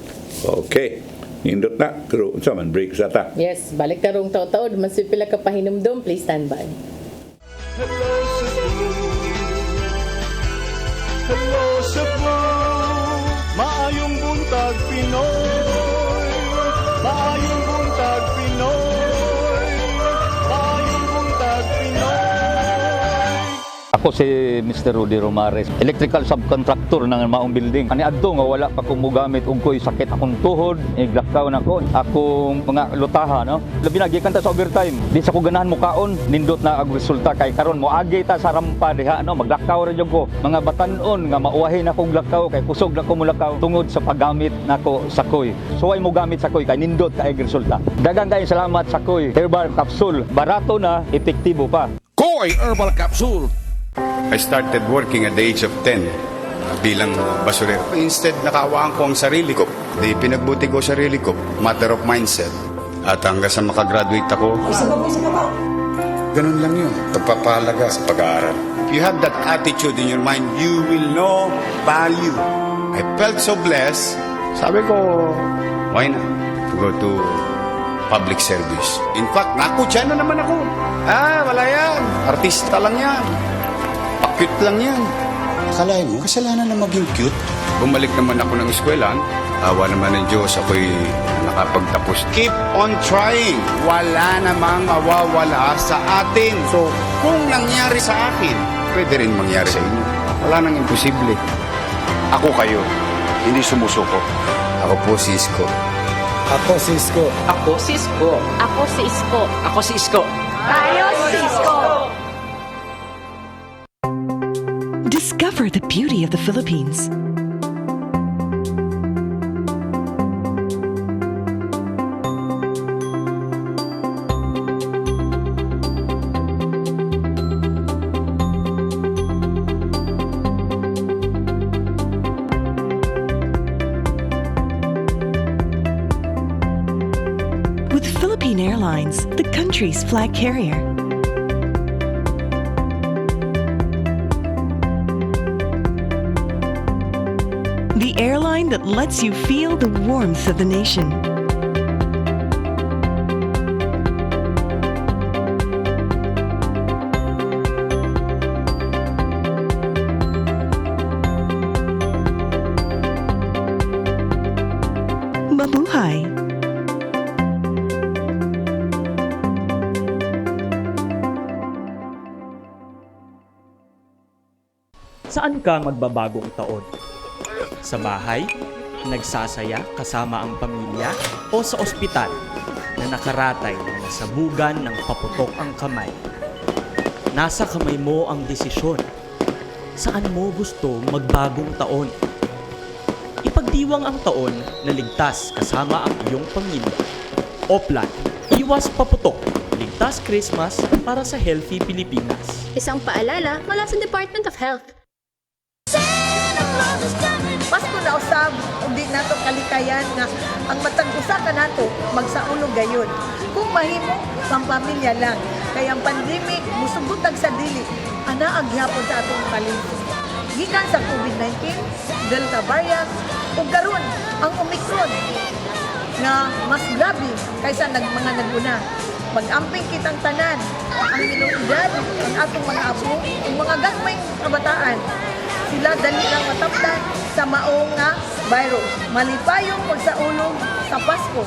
Okay. Nindot na. Pero unsa man break sa ta. Yes, balik karong taw-taw, masipila ka pahinumdum, please stand by. Hello Cebu, hello Cebu, maayong buntag Pinoy, maayong buntag Pinoy, maayong buntag Pinoy. Ako si Mr. Rudy Romares, electrical subcontractor ng maong building. Ani adto nga wala pa ko mogamit og ko'y sakit akong tuhod, iglakaw na ko. Akong mga lutaha, no? Labi na gikan ta sa overtime. Di sa ko ganahan mo kaon, nindot na ang resulta kay karon moagi ta sa rampa diha, no? Maglakaw ra jud ko. Mga batan-on nga mauwahin akong lakaw kay kusog na ko mulakaw tungod sa paggamit nako sa koy. So ay mo gamit sa koy kay nindot kay resulta. Daghang kay salamat sa koy herbal capsule. Barato na, epektibo pa. Koy Herbal Capsule. I started working at the age of 10 bilang basurero. Instead, nakawaan ko ang sarili ko. Di pinagbuti ko sarili ko. Matter of mindset. At hanggang sa makagraduate ako, ganun lang yun. Pagpapahalaga sa pag-aaral. If you have that attitude in your mind, you will know value. I felt so blessed. Sabi ko, why not go to public service? In fact, nakutya na naman ako. Wala yan. Artista lang yan. Cute lang yan. Akalain mo, kasalanan na maging cute. Bumalik naman ako ng eskwelahan. Awa naman ng Diyos, ako'y nakapagtapos. Keep on trying. Wala namang mawawala sa atin. So, kung nangyari sa akin, pwede rin mangyari sa inyo. Wala nang imposible. Ako kayo, hindi sumusuko. Ako po si Isko. Ako si Isko. Ako si Isko. Ako si Isko. Ako si Isko. Tayo si Isko. Discover the beauty of the Philippines. With Philippine Airlines, the country's flag carrier. The airline that lets you feel the warmth of the nation. Mabuhay! Saan ka magbabagong taon? Sa bahay, nagsasaya kasama ang pamilya o sa ospital na nakaratay na nasabugan ng paputok ang kamay? Nasa kamay mo ang desisyon. Saan mo gusto magbagong taon? Ipagdiwang ang taon na ligtas kasama ang iyong pamilya. Oplan, iwas paputok, ligtas Christmas para sa Healthy Pilipinas. Isang paalala mula sa Department of Health. Pasko na usab, hindi nato kalikayan nga ang matag usa ka nato magsaulog gayon. Kung mahimo, pampamilya lang. Kaya ang pandemic, musugutag sa dili, ana ang gihapon sa atong kalimot. Gikan sa COVID-19, Delta variant, o karon ang Omicron nga mas grabe kaysa mga naguna. Mag-amping kitang tanan, ang minungidad, ang atong mga apo, ang mga gagmayng kabataan. Sila dali lang matapdan sa maong nga virus. Malipayong pagsaulog sa Pasko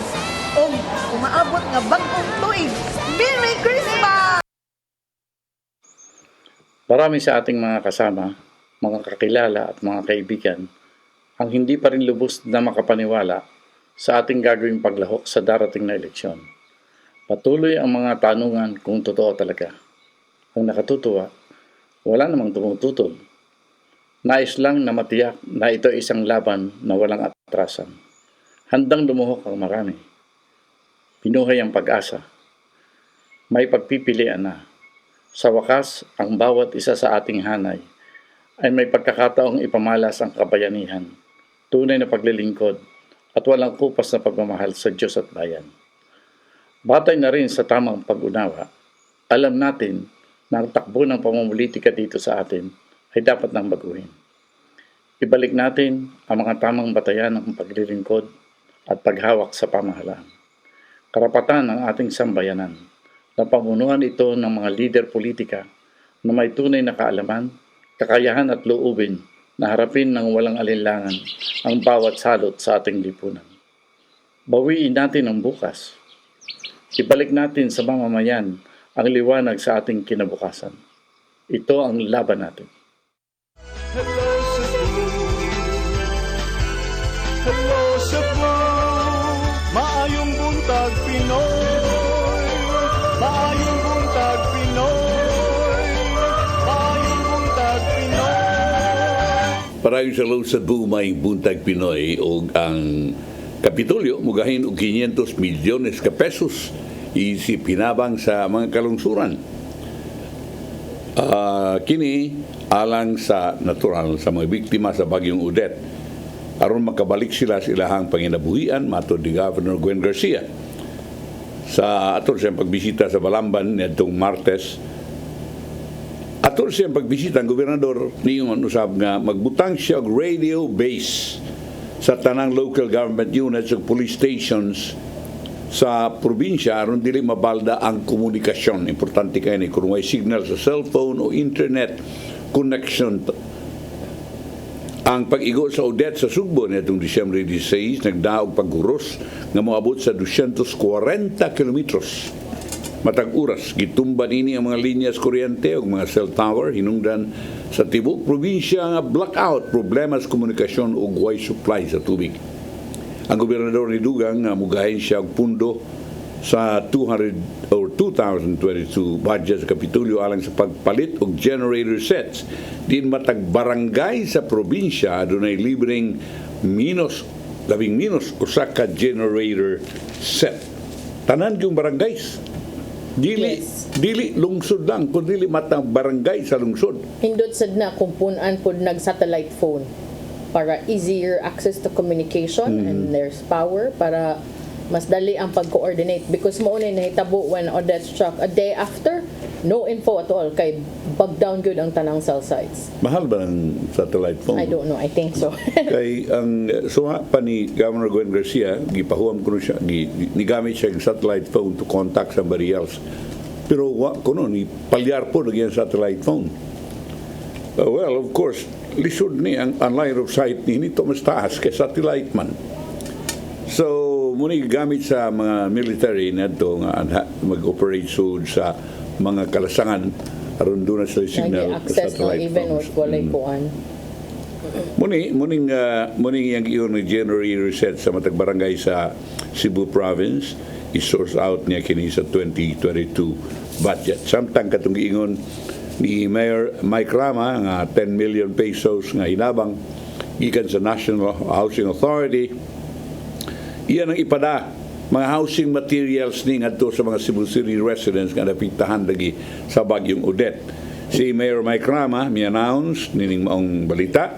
o umaabot nga bagong tuig. Merry Christmas! Marami sa ating mga kasama, mga kakilala at mga kaibigan ang hindi pa rin lubos na makapaniwala sa ating gagawing paglahok sa darating na eleksyon. Patuloy ang mga tanungan kung totoo talaga. Ang nakatutuwa, wala namang tumututol. Nais lang na matiyak na ito ay isang laban na walang atrasan. Handang lumuhok ang marami. Pinuhay ang pag-asa. May pagpipilian na. Sa wakas, ang bawat isa sa ating hanay ay may pagkakataong ipamalas ang kabayanihan, tunay na paglilingkod at walang kupas na pagmamahal sa Diyos at bayan. Batay na rin sa tamang pag-unawa, alam natin na ang takbo ng pamumulitika dito sa atin ay dapat nang baguhin. Ibalik natin ang mga tamang batayan ng paglilingkod at paghawak sa pamahalaan. Karapatan ng ating sambayanan na pamunuan ito ng mga lider politika na may tunay na kaalaman, kakayahan at loobin na harapin ng walang alinlangan ang bawat salot sa ating lipunan. Bawiin natin ang bukas. Ibalik natin sa mamamayan ang liwanag sa ating kinabukasan. Ito ang laban natin. Hello Cebu, hello Cebu, maayong buntag Pinoy, maayong buntag Pinoy, maayong buntag Pinoy. Parang sa Hello Cebu, may buntag Pinoy o ang Kapitolyo mugahin og 500 milyones ka pesos isipinabang sa mga kalungsuran. Kini alang sa natural sa mga biktima sa bagyong Odette aron makabalik sila sa ilahang panginabuhian matod ni Governor Gwen Garcia sa aton siyang pagbisita sa Balamban nitong Martes. Aton siyang pagbisita ang gobernador niyon usab nga magbutang siya og radio base sa tanang local government units ug police stations sa probinsya aron dili mabalda ang komunikasyon. Importante kay ni kung may signal sa cellphone o internet connection. Ang pag-igo sa Odette sa Sugbo nitong Disyembre 16 nagdaog pagguros nga moabot sa 240 kilometros. Matag oras gitumba nini ang mga linyas kuryente ug mga cell tower hinungdan sa tibok probinsya nga blackout, problema sa komunikasyon ug way supply sa tubig. Ang gobernador ni Dugang nga mugahin siya og pundo sa 2022 budget sa Kapitolyo alang sa pagpalit og generator sets. Din matag barangay sa probinsya adunay libreng labing minus usa ka generator set. Tanan yung barangays. Dili lungsod lang, kundi matang barangay sa lungsod. Hindot sad na kung punan pod nag satellite phone para easier access to communication and there's power para mas dali ang pag-coordinate because mo unay nahitabo when Odette struck a day after no info at all kay bug down good ang tanang cell sites. Mahal ba ng satellite phone? I don't know, I think so. Kay ang suha pa ni Governor Gwen Garcia, gipahuam ko siya, nigamit siya yung satellite phone to contact somebody else. Pero wa kuno ni palyar po nagyan satellite phone. Well, of course, lisod ni ang line of sight ni nito mas taas kay satellite man. So, muna gamit sa mga military na ito nga mag-operate sud sa mga kalasangan aron doon na sa signal access no satellite even phones. with walay kuan. Muning yung iyon ng January reset sa matag barangay sa Cebu Province i-source out niya kini sa 2022 budget. Samtang katong giingon ni Mayor Mike Rama nga 10 million pesos nga hinabang gikan sa National Housing Authority. Iyan ang ipada mga housing materials ni ngadto sa mga Cebu City residents nga napitahan lagi sa bagyong Odette. Si Mayor Mike Rama mi-announce nining maong balita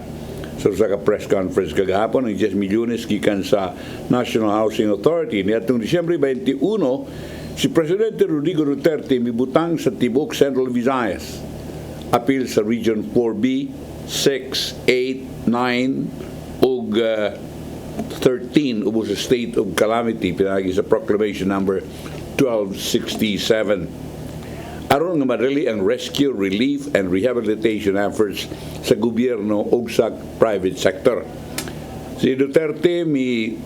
sa usa ka press conference kagahapon ang 10 milyones gikan sa National Housing Authority niadtong Disyembre 21 si Presidente Rodrigo Duterte mibutang sa tibok Central Visayas apil sa Region 4B, 6, 8, 9 ug 13 ubos sa state of calamity pinagi sa proclamation number 1267 aron nga madali ang rescue, relief and rehabilitation efforts sa gobyerno ug sa private sector. Si Duterte mi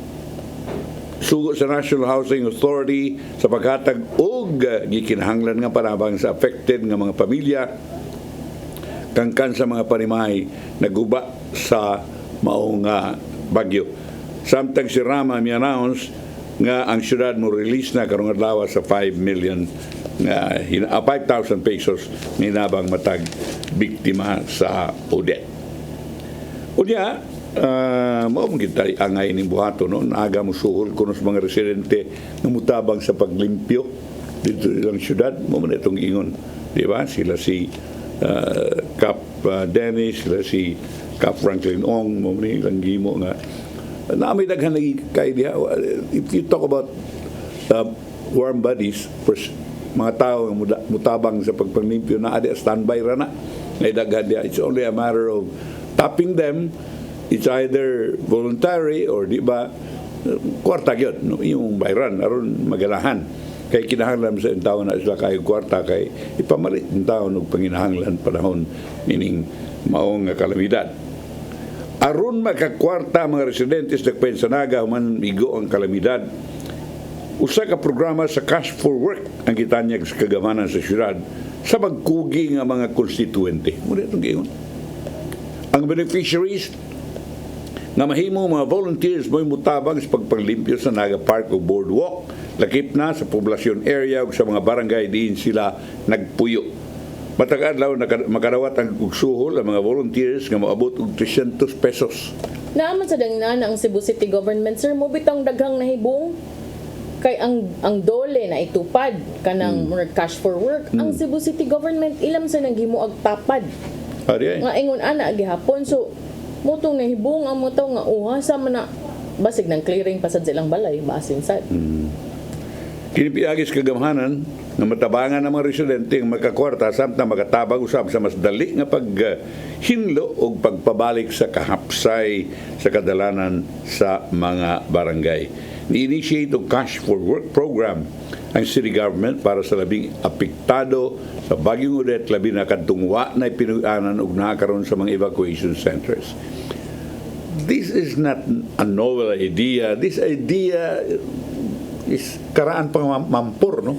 sugo sa National Housing Authority sa paghatag og gikinahanglan nga panabang sa affected nga mga pamilya kangkan sa mga panimahay naguba sa maong bagyo. Samtang si Rama mi-announce nga ang syudad mo release na karong adlaw sa 5,000 pesos ninabang matag biktima sa Odette. Unya, mao man kita angay ning buhaton no aga mo suhol kuno sa mga residente nga mutabang sa paglimpyo dito ilang syudad mo man itong ingon, di ba? Sila si Cap Dennis, sila si Cap Franklin Ong, mo man ilang gimo nga na may daghan lagi kay diha. If you talk about warm bodies, mga tao nga mutabang sa pagpanglimpyo na adi standby ra na may daghan diha. It's only a matter of tapping them. It's either voluntary or di ba kwarta gyud no yung bayran aron maganahan kay kinahanglan sa tawo na sila kay kwarta kay ipamalit ang tawo og panginahanglan panahon meaning maong nga kalamidad. Aron makakwarta mga residentes ng Pensanaga human migo ang kalamidad, usa ka programa sa Cash for Work ang gitanyag sa kagamanan sa syudad sa magkugi nga mga konstituente. Muna itong giingon. Ang beneficiaries nga mahimo mga volunteers mo'y mutabang sa pagpaglimpyo sa Naga Park o Boardwalk, lakip na sa poblasyon area o sa mga barangay diin sila nagpuyo. Matag adlaw makarawat ang kugsuhol ang mga volunteers nga moabot og 300 pesos. Naaman sa dangnan ang Cebu City Government, sir, mo bitang daghang nahibong kay ang dole na itupad kanang cash for work. Ang Cebu City Government ilam sa naghimo og tapad. Nga ingon ana gihapon, so motong nahibong ang motaw nga sa man na basig ng clearing pasad silang balay basin sad. Kinipiagis kagamhanan nga matabangan ng mga residente ang makakwarta samtang makatabang usab sa mas dali nga paghinlo o pagpabalik sa kahapsay sa kadalanan sa mga barangay. Ni-initiate o Cash for Work program ang city government para sa labing apektado sa Bagyong Odette, labi na kadtungwa na pinuanan og nakaroon sa mga evacuation centers. This is not a novel idea. This idea is karaan pang mampur, no?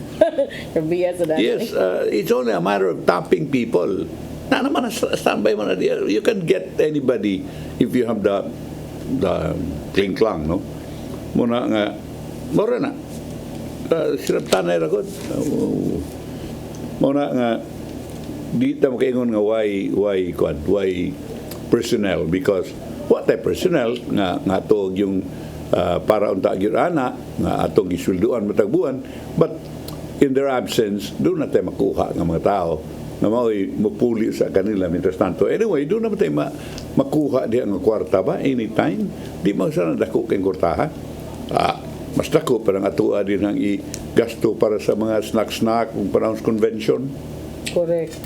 Yes, it's only a matter of tapping people. Na naman standby man na diya. You can get anybody if you have the kling-klang, no? Muna nga, mura na. Sinaptan na rakot. Muna nga, di ta makaingon nga why personnel, because what type personnel nga to yung para unta gyud ana nga atong gisulduan matag buwan, but in their absence doon na tayo makuha ng mga tao na mao'y mapuli sa kanila mientras tanto. Anyway, doon na tayo makuha di ang kwarta ba anytime. Di mo sana dako kayong kwartahan. Mas dako parang atua din ang i-gasto para sa mga snack-snack kung panahon convention. Correct.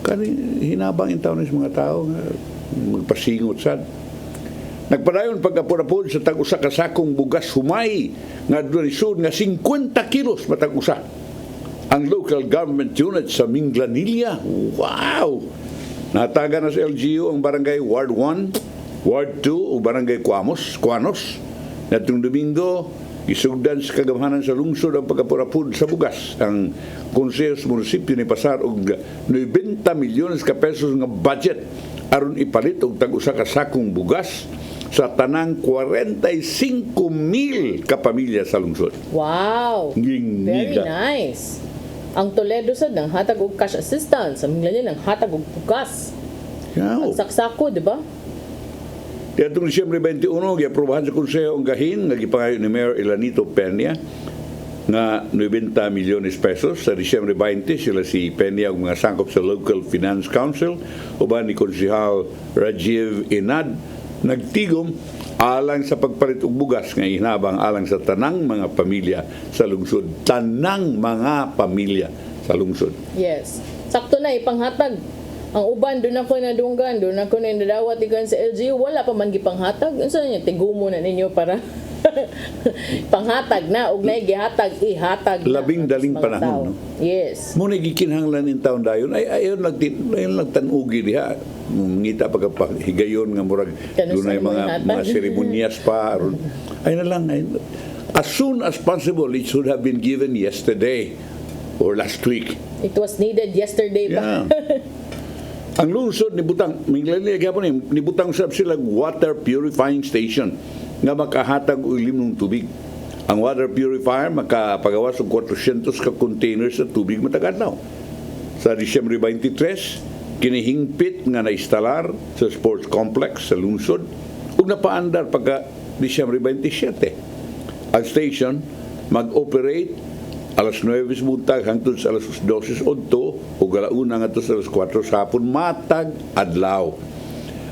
Kani hinabang yung taon ng mga tao nga magpasingot sad. Nagpadayon pagkapurapod sa tag-usa ka sakong bugas humay nga dolisod nga 50 kilos matag usa. Ang local government unit sa Minglanilla. Wow! Nataga na sa LGU ang barangay Ward 1, Ward 2 o barangay Cuanos. Natong Domingo, isugdan sa kagamahanan sa lungsod ang pagkapurapod sa bugas. Ang konseho sa munisipyo ni Pasar og 90 milyones ka pesos nga budget aron ipalit og tag-usa ka sakong bugas sa tanang 45,000 ka pamilya sa lungsod. Wow! Very nice. Ang Toledo sad nang hatag og cash assistance, ang Minglanilla nang hatag og bugas. Ang saksako, di ba? Kaya itong Disyembre 21, giaprobahan sa konseho ang gahin nga gipangayo ni Mayor Elanito Peña nga 90 milyones pesos. Sa Disyembre 20, sila si Peña ang mga sangkop sa Local Finance Council uban ni Konsehal Rajiv Inad nagtigom alang sa pagpalit og bugas nga hinabang alang sa tanang mga pamilya sa lungsod. Tanang mga pamilya sa lungsod. Yes. Sakto na ipanghatag. Ang uban doon ako na dunggan, doon ako na nadawat ikan sa LGU, wala pa man gipanghatag. Unsa niya tigumo na ninyo para panghatag na og nay gihatag ihatag. Labing daling panahon, no? Yes. Mo gikinahanglan in taon dayon ay ayon nagtanugi diha. Ngita paghigayon nga murag dunay mga seremonyas pa aron ay na lang as soon as possible it should have been given yesterday or last week. It was needed yesterday pa. Ang lungsod ni Butang, Minglanilla gyapon ni Butang sab sila water purifying station nga makahatag og linom tubig. Ang water purifier makapagawas og 400 ka containers sa tubig matag adlaw. Sa Disyembre 23, kinihingpit nga naistalar sa sports complex sa lungsod ug napaandar pagka Disyembre 27. Ang station mag-operate alas 9 buntag hangtod sa alas 12 odto ug alauna ngadto sa alas 4 sa hapon matag adlaw.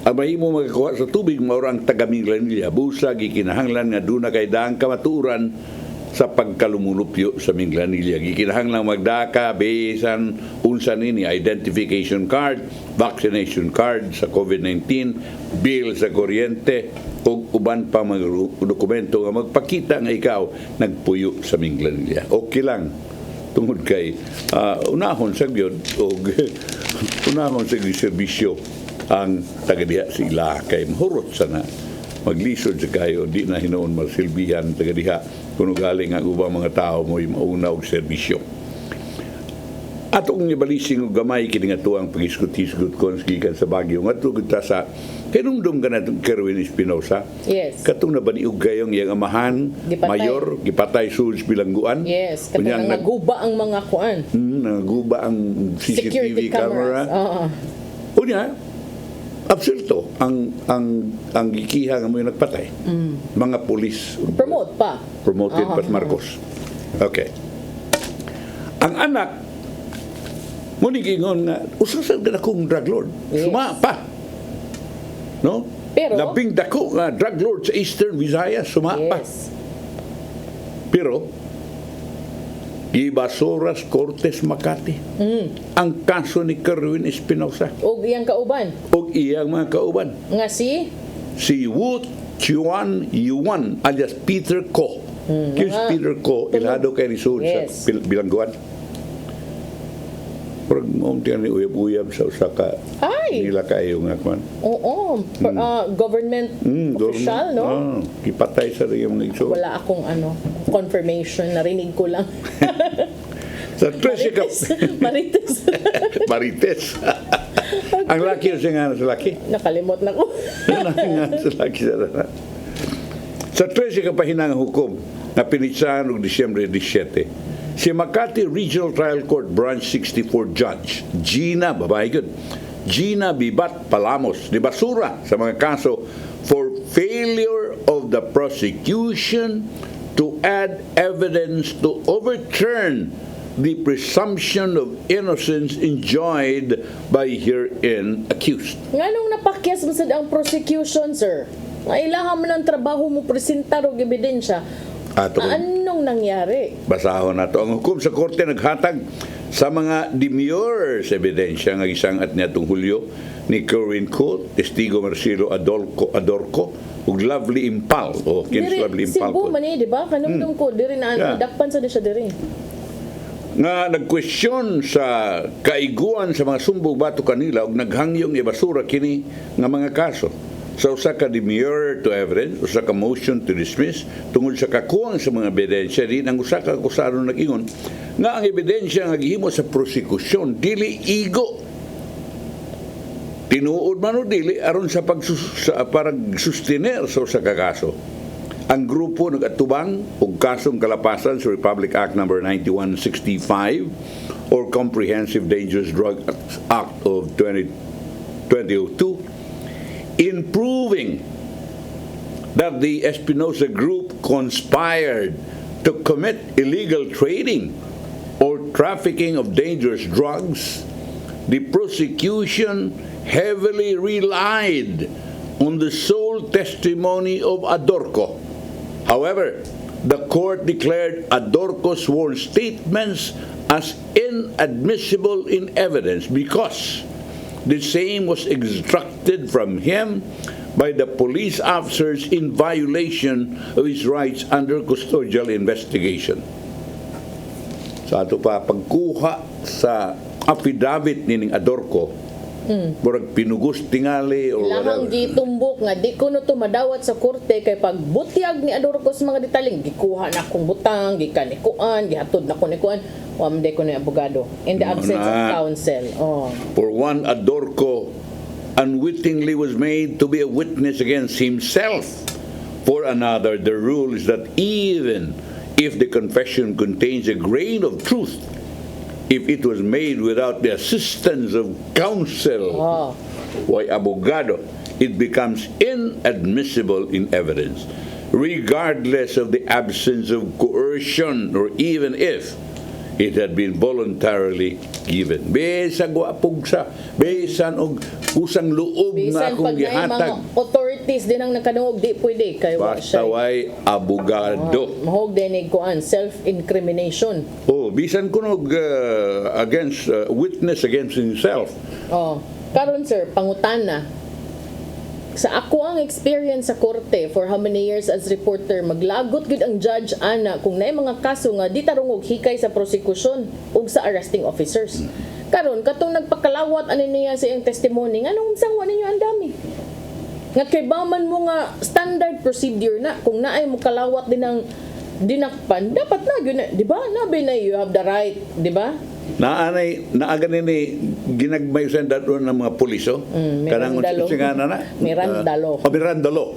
Ang mahimo magakuha sa tubig mao ang taga Minglanilla busa gikinahanglan nga duna kay daang kamaturan sa pagkalumulupyo sa Minglanilla. Gikinahanglan magdaka bisan unsa nini identification card, vaccination card sa COVID-19, bill sa kuryente ug uban pa mga dokumento nga magpakita nga ikaw nagpuyo sa Minglanilla. Okay lang tungod kay unahon sa gyud og unahon sa serbisyo ang taga-diha sila kay mahurot sana maglisod sa kayo di na hinoon masilbihan taga-diha kuno galing ang ubang mga tao mo'y mauna og serbisyo. Atong nibalising og gamay kini nga tuang pagisgot-hisgot kon gikan sa Baguio ngadto kita sa kinumdum ka na Kerwin Espinosa. Yes. Katong nabaniog kayong iyang amahan, mayor, gipatay sulod bilangguan. Yes, katong naguba ang mga kuan. Naguba ang CCTV camera. Unya, absurdo ang gikiha nga mo yung nagpatay. Mga pulis. Promoted pa Marcos. Okay. Ang anak, mo ni gingon nga, usasad ka na kong drug lord. Suma pa. No? Pero, labing dako nga drug lord sa Eastern Visayas, suma pa. Pero, Gibasoras Cortes Makati. Ang kaso ni Kerwin Espinosa. Og iyang kauban. Og iyang mga kauban. Nga si Wu Chuan Yuan alias Peter Ko. Here's Peter Ko, ilhado kay Rizul sa bilangguan. Pero tiyan ni uyab-uyab sa usa ka nila kayo nga kwan. Oo. Government official, no? Kipatay sa rin yung mga wala akong confirmation, narinig ko lang. Sa 13 ka... Marites. Marites. Ang laki o siya nga sa laki? Nakalimot na ko. Sa laki sa 13 ka pahinang hukom na pinitsahan noong Disyembre 17, si Makati Regional Trial Court Branch 64 Judge Gina, babae good, Gina Bibat Palamos, di basura sa mga kaso for failure of the prosecution to add evidence to overturn the presumption of innocence enjoyed by herein accused. Nganong napakyas mo sad ang prosecution, sir? Kailangan mo ng trabaho mo presentar og ebidensya. Anong Anong nangyari? Basahon na to. Ang hukom sa korte naghatag sa mga demurrers ebidensya nga gisangat niadtong Hulyo ni Kerwin Colt, testigo Marcelo Adorco ug Lovely Impal. Kins Lovely Impal. Cebu man di ba? Kanungdong ko diri na dakpan sa siya diri. Nga nagkwestiyon sa kaiguan sa mga sumbong bato kanila ug naghangyong ibasura kini nga mga kaso. Sa usa ka demurrer to evidence, usa ka motion to dismiss tungod sa kakuwang sa mga ebidensya din ang usa ka akusado nag-ingon nga ang ebidensya nga gihimo sa prosekusyon dili igo. Tinuod man o dili aron sa pag-sustiner sa usa ka kaso. Ang grupo nag-atubang og kasong kalapasan sa Republic Act No. 9165 or Comprehensive Dangerous Drug Act of 2002 in proving that the Espinosa Group conspired to commit illegal trading or trafficking of dangerous drugs. The prosecution heavily relied on the sole testimony of Adorco. However, the court declared Adorco's sworn statements as inadmissible in evidence because the same was extracted from him by the police officers in violation of his rights under custodial investigation. Sa ato pa pagkuha sa affidavit ni Adorco, murag pinugos tingali o Ilang gitumbok nga di ko no to madawat sa korte kay pagbutyag ni Adorco sa mga detalye gikuha na akong butang gikanikuan gihatod na ko nikuan wamde ko ni abogado in the absence of counsel. For one, Adorco unwittingly was made to be a witness against himself. For another, the rule is that even if the confession contains a grain of truth, if it was made without the assistance of counsel, why abogado, it becomes inadmissible in evidence, regardless of the absence of coercion or even if it had been voluntarily given. Bisan gwapog sa, bisan og usang loob na akong gihatag. Mga authorities din ang nakadungog di pwede kay basta way abogado. Mahog dinig kuan self-incrimination. Bisan kunog against witness against himself. Karon sir, pangutan na. Sa ako ang experience sa korte for how many years as reporter, maglagot gud ang judge ana kung naay mga kaso nga di tarungog hikay sa prosecution ug sa arresting officers. Karon katong nagpakalawat ani niya sa iyang testimony, anong sangwa ninyo ang dami? Nga kay baman mo nga standard procedure na kung naay mo kalawat din ang dinakpan, dapat na gyud, di ba? Nabi na you have the right, di ba? Naagan ni ginagmay sa dadon ng mga puliso. Kanang singana na. Miranda law. Miranda law.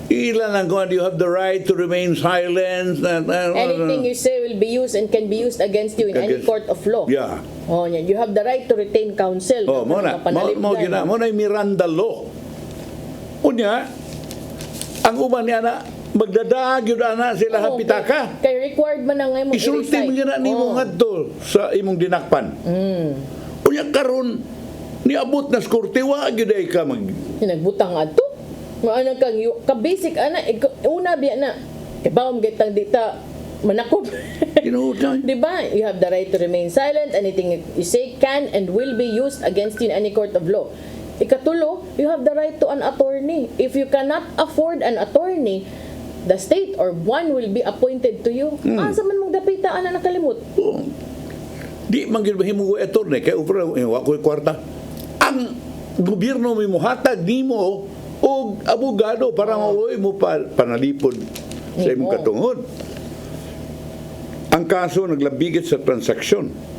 Ilan lang kung you have the right to remain silent. Anything you say will be used and can be used against you in any court of law. Yeah. You have the right to retain counsel. Muna yung Miranda law. Unya, ang uban niya na magdadaag yun na sila hapitaka. Kay required man na ngayon isulti mo yun na ni mong hadto sa imong dinakpan. Unya karon niabot na skorte, wag yun ay ka nagbutang adto. Maana kang ka-basic ana, una biya na. Ibawam gitang dita manakop. Di ba? You have the right to remain silent. Anything you say can and will be used against you in any court of law. Ikatulo, you have the right to an attorney. If you cannot afford an attorney, the state or one will be appointed to you. Asa man mong dapita ana nakalimot. Di man gyud mahimo attorney kay wa ko'y kwarta. Ang gobyerno may muhatag nimo og abogado para maoy mo panalipod sa imong katungod. Ang kaso naglabigit sa transaksyon.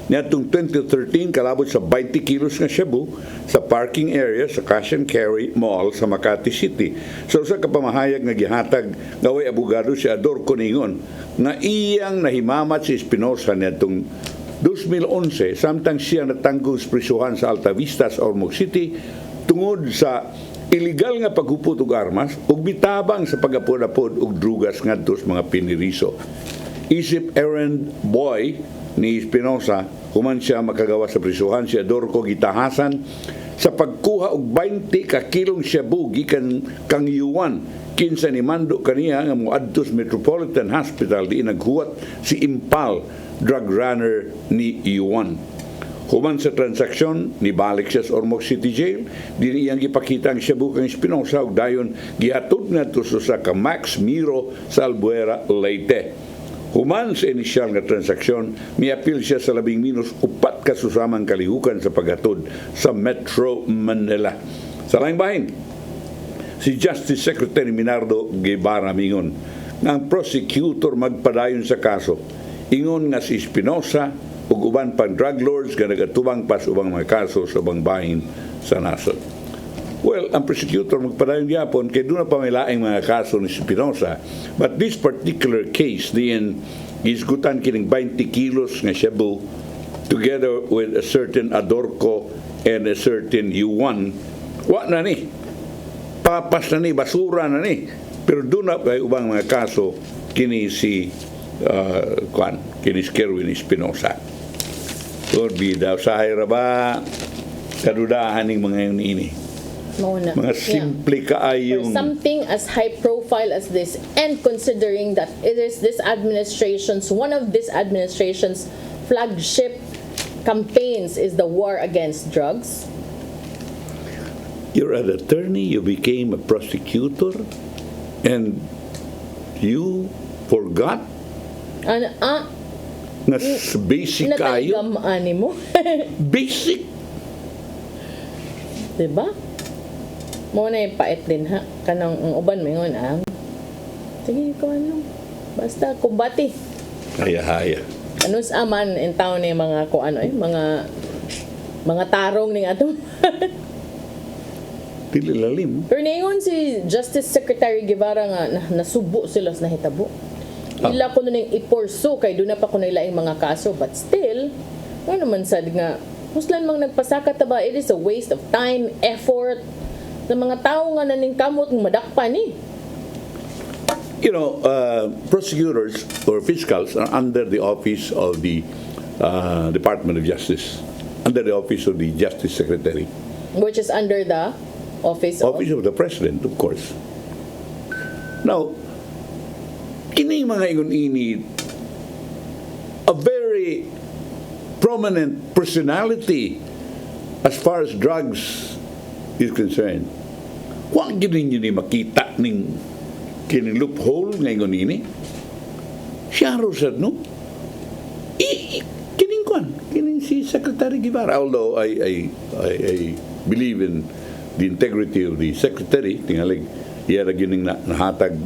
Niadtong 2013 kalabot sa 20 kilos nga shabu sa parking area sa Cash and Carry Mall sa Makati City. So sa kapamahayag nga gihatag nga way abogado si Adorco ningon na iyang nahimamat si Espinosa niadtong 2011 samtang siya natanggol sa prisuhan sa Alta Vista sa Ormoc City tungod sa illegal nga paghupot og armas ug bitabang sa pagapod-apod og drugas ngadto sa mga piniriso. Isip errand boy ni Espinosa, human siya makagawa sa prisuhan, si Adorco gitahasan sa pagkuha og 20 ka kilong shabu gikan kang Yuan kinsa ni mando kaniya nga moadto sa Metropolitan Hospital di naghuwat si Impal, drug runner ni Yuan. Human sa transaksyon, nibalik siya sa Ormoc City Jail, din iyang gipakita ang shabu kang Espinosa ug dayon gihatod ngadto sa ka Max Miro sa Albuera, Leyte. Human sa inisyal nga transaksyon, miapil siya sa 14 ka susamang kalihukan sa paghatod sa Metro Manila. Sa laing bahin, si Justice Secretary Minardo Guevara mingon nga ang prosecutor magpadayon sa kaso. Ingon nga si Espinosa ug uban pang drug lords nga nagatubang pa sa ubang mga kaso sa ubang bahin sa nasod. Well, ang prosecutor magpadayon gyapon kay doon na pa may laing mga kaso ni Espinosa, but this particular case diyan isgutan kining 20 kilos nga shabu together with a certain Adorco and a certain Yuan. Wa na ni papas na ni, basura na ni, pero doon na pa ubang mga kaso kini si kini si Kerwin Espinosa. Lord, bidaw sa hayra ba kadudahan ng mga yun ini. Mga simple kaayong... For something as high profile as this, and considering that it is one of this administration's flagship campaigns is the war against drugs. You're an attorney, you became a prosecutor, and you forgot? Na basic kayo? Natagamaan mo. Basic? Diba? Mo na yung pait din ha. Kanang uban mo yun sige ko basta kumbati. Haya. Ano sa aman in town ni mga mga tarong ning ato. Dili lalim. Pero ngayon si Justice Secretary Guevara nga nasubo sila sa nahitabo. Ila ko nun yung iporso kay doon na pa ko nailaing mga kaso, but still nga naman sad nga huslan mang nagpasaka ta ba, it is a waste of time, effort sa mga tao nga naning kamot ng madakpan ni. You know, prosecutors or fiscals are under the office of the Department of Justice, under the office of the Justice Secretary, which is under the office of the President, of course. Now, kini mga ingon ini, a very prominent personality as far as drugs is concerned. Huwag gini ni makita ning kining loophole nga ingon ini. Siya rosad, no? Kining si Secretary Guevara, although I believe in the integrity of the Secretary, tingalig, iya na gining nahatag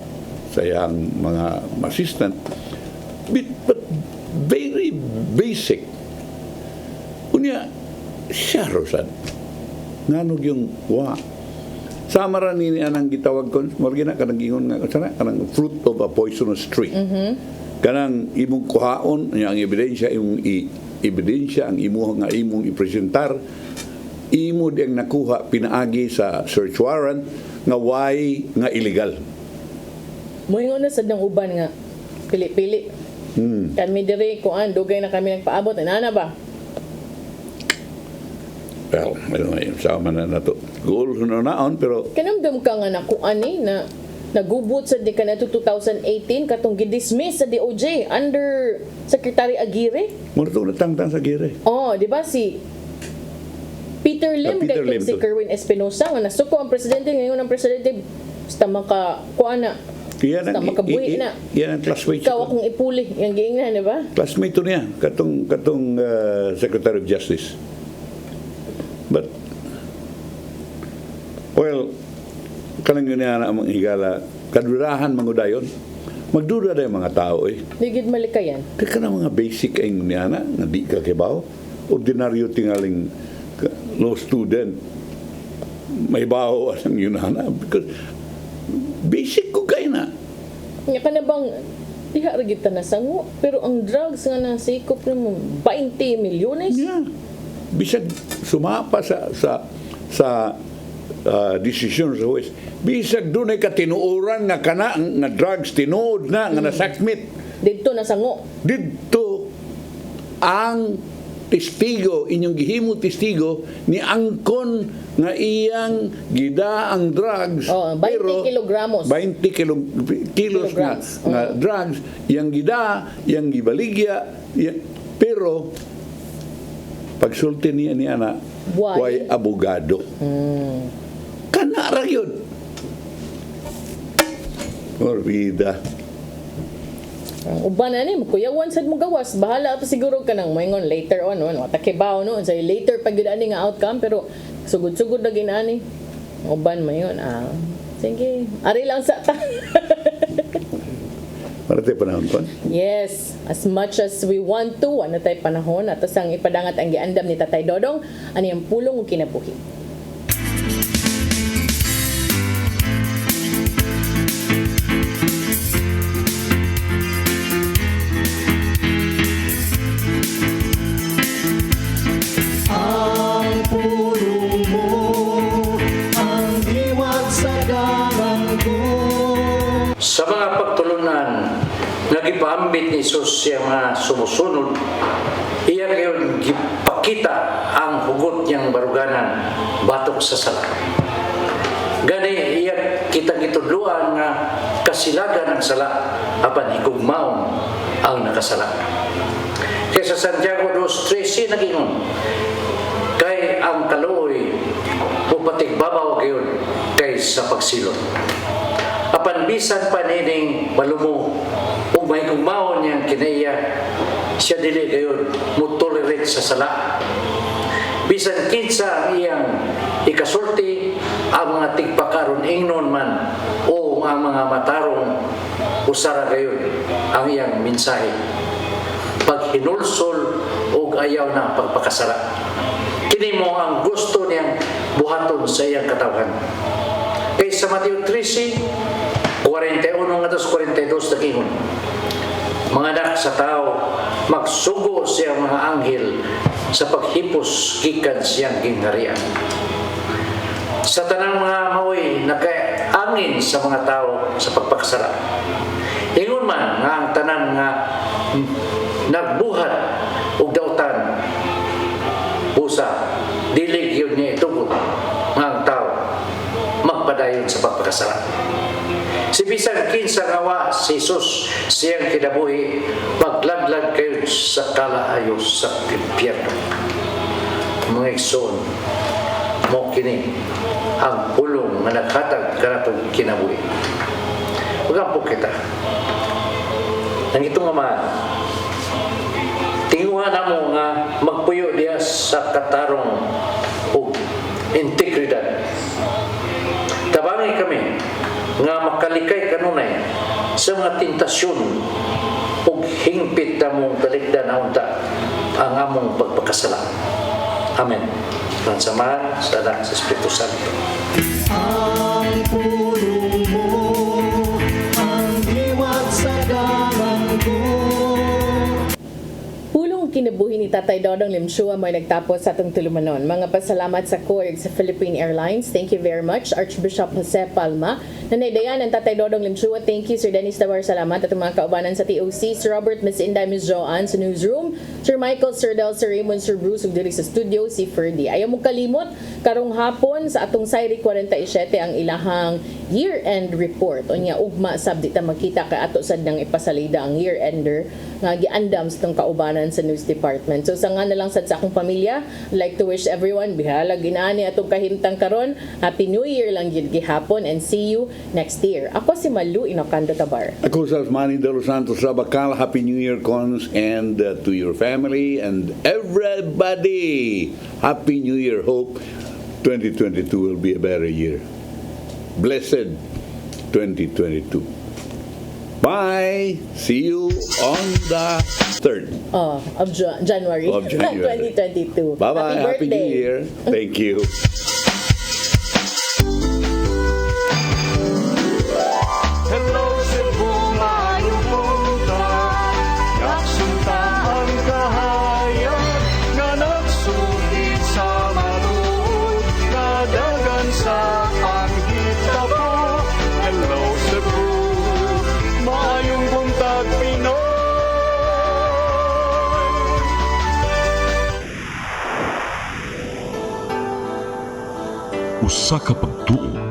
sa iyang mga assistant, but very basic. Unya, siya rosad. Nganog yung Samara nini anang gitawag kon, morgi na kanang ingon nga, kanang fruit of a poisonous tree. Kanang imong kuhaon, ang ebidensya, ang imong ipresentar, imo diyang nakuha pinaagi sa search warrant nga why nga illegal. Moingon na sad ng uban nga pili-pili. Kami dire kuan dugay na kami nagpaabot ana ba? Well, may sama na to. Goal na naon pero kanamdam ka nga na kuan ni na nagubot sa di kanato 2018 katong gidismiss sa DOJ under Secretary Aguirre. Muna to natangtang sa Aguirre. Oh, di ba si Peter Lim kay si Kerwin Espinosa nga nasuko ang presidente ngayon ang presidente basta maka kuan na yan ang makabuhi na. Yan ang classmate. Ikaw akong ipuli yang giingnan, di ba? Classmate to niya katong Secretary of Justice. But well, kanang ganyan ang mga higala kadurahan mangudayon. Magdura na yung mga tao Digid malikayan. Kaya na mga basic ay nguniyana na di ka kibaw. Ordinaryo tingaling law student may baho ang yunana because basic ko kayo na. Nga ka na bang diha ragita na sango pero ang drugs nga nasikop mo 20 milyones? Yeah. Bisag sumapa sa decision sa West. Bisag doon ay katinuoran nga kana nga drugs tinuod na nga nasakmit. Dito na sango. Dito ang testigo, inyong gihimo testigo ni angkon nga iyang gida ang drugs. 20 kilogramos. 20 kilos nga drugs, yang gida, yang gibaligya, pero pagsulti niya ni ana, way abogado. Kana ra yun. Orbida. Uban na ni, kuyawan sad mo gawas. Bahala pa siguro ka nang moingon later on. Takibaw no. So, later pag yun ani nga outcome, pero sugod-sugod na ginani. Uban mo yun. Sige, ari lang sa ta. Para tayo panahon ko? Yes, as much as we want to, ano tayo panahon, at ang ipadangat ang giandam ni Tatay Dodong, ano yung pulong o kinabuhi. Ang pulong mo, ang diwag sa dalang ko. Sa mga pagtulunan, nagipambit ni Jesus siya mga sumusunod, iya kayo gipakita ang hugot niyang baruganan, batok sa sala. Gani iya kita gitudluan nga kasilagan ang sala, apan higugmaon ang nakasala. Kaya sa Santiago 2:13 nagingon, kay ang kaluoy upatigbabaw gayon kay sa pagsilot. Apan bisan pa nining malumo ug may gugmaon niyang kinaiya, siya dili gayon mo-tolerate sa sala. Bisan kinsa ang iyang ikasulti, ang mga tigpakaron ingnon man o ang mga matarong usara gayon ang iyang mensahe. Paghinulsol o ayaw na pagpakasala. Kini mo ang gusto niyang buhaton sa iyang katawan. Kay sa Mateo 13:41-42 nagingon, mga anak sa tao, magsugo siya mga anghel sa paghipos gikan siyang gingharian. Sa tanang mga maoy nakaangin sa mga tao sa pagpakasala. Ingon man nga ang tanan nga nagbuhat og dautan busa dili gyud niya itugot nga ang tao magpadayon sa pagpakasala. Si bisan kinsa nga wa si Jesus siyang kinabuhi, paglaglag kayo sa kalaayo sa impyerno. Mga igsoon, mo kini ang pulong nga naghatag kanatong kinabuhi. Ugampo kita. Nang itong ama, tinguhan na mo nga magpuyo diya sa katarong o integridad. Tabangi kami nga makalikay kanunay sa mga tentasyon o hingpit na mong talikdan na unta ang among pagpakasala. Amen. Ang samahan sa Anak sa Espiritu Santo. Ang pulong mo, ang diwag sa dalang ko. Pulong kinabuhi ni Tatay Dodong Limshua may nagtapos sa atong tulumanon. Mga pasalamat sa CORG sa Philippine Airlines. Thank you very much. Archbishop Jose Palma. Nanaydayan ang Tatay Dodong Limshua. Thank you, Sir Dennis Tabar. Salamat at mga kaubanan sa TOC. Sir Robert, Miss Inday, Miss Joanne sa newsroom. Sir Michael, Sir Del, Sir Raymond, Sir Bruce, ug diri sa studio, si Ferdy. Ayaw mo kalimot, karong hapon sa atong Sairi 47 ang ilahang year-end report. O niya, ugma sabdi ta makita kay ato sad nang ipasalida ang year-ender nga giandam sa itong kaubanan sa news department. So sa nga na lang sad sa akong pamilya, I'd like to wish everyone bihalag inaani atong kahimtang karon. Happy New Year lang gyud gihapon and see you next year. Ako si Malu Inocando Tabar. Ako sa Manny De Los Santos Rabacal. Happy New Year, cons, and to your family and everybody. Happy New Year. Hope 2022 will be a better year. Blessed 2022. Bye. See you on the 3rd of January. Of January. 2022. Bye-bye. Happy New Year. Thank you. Hello Cebu, maayong buntag. Nagsunta ang kahayag nga nagsulit sa maluod, nadagan sa panghitabo. Hello Cebu, maayong buntag Pinoy. usa ka pagtuo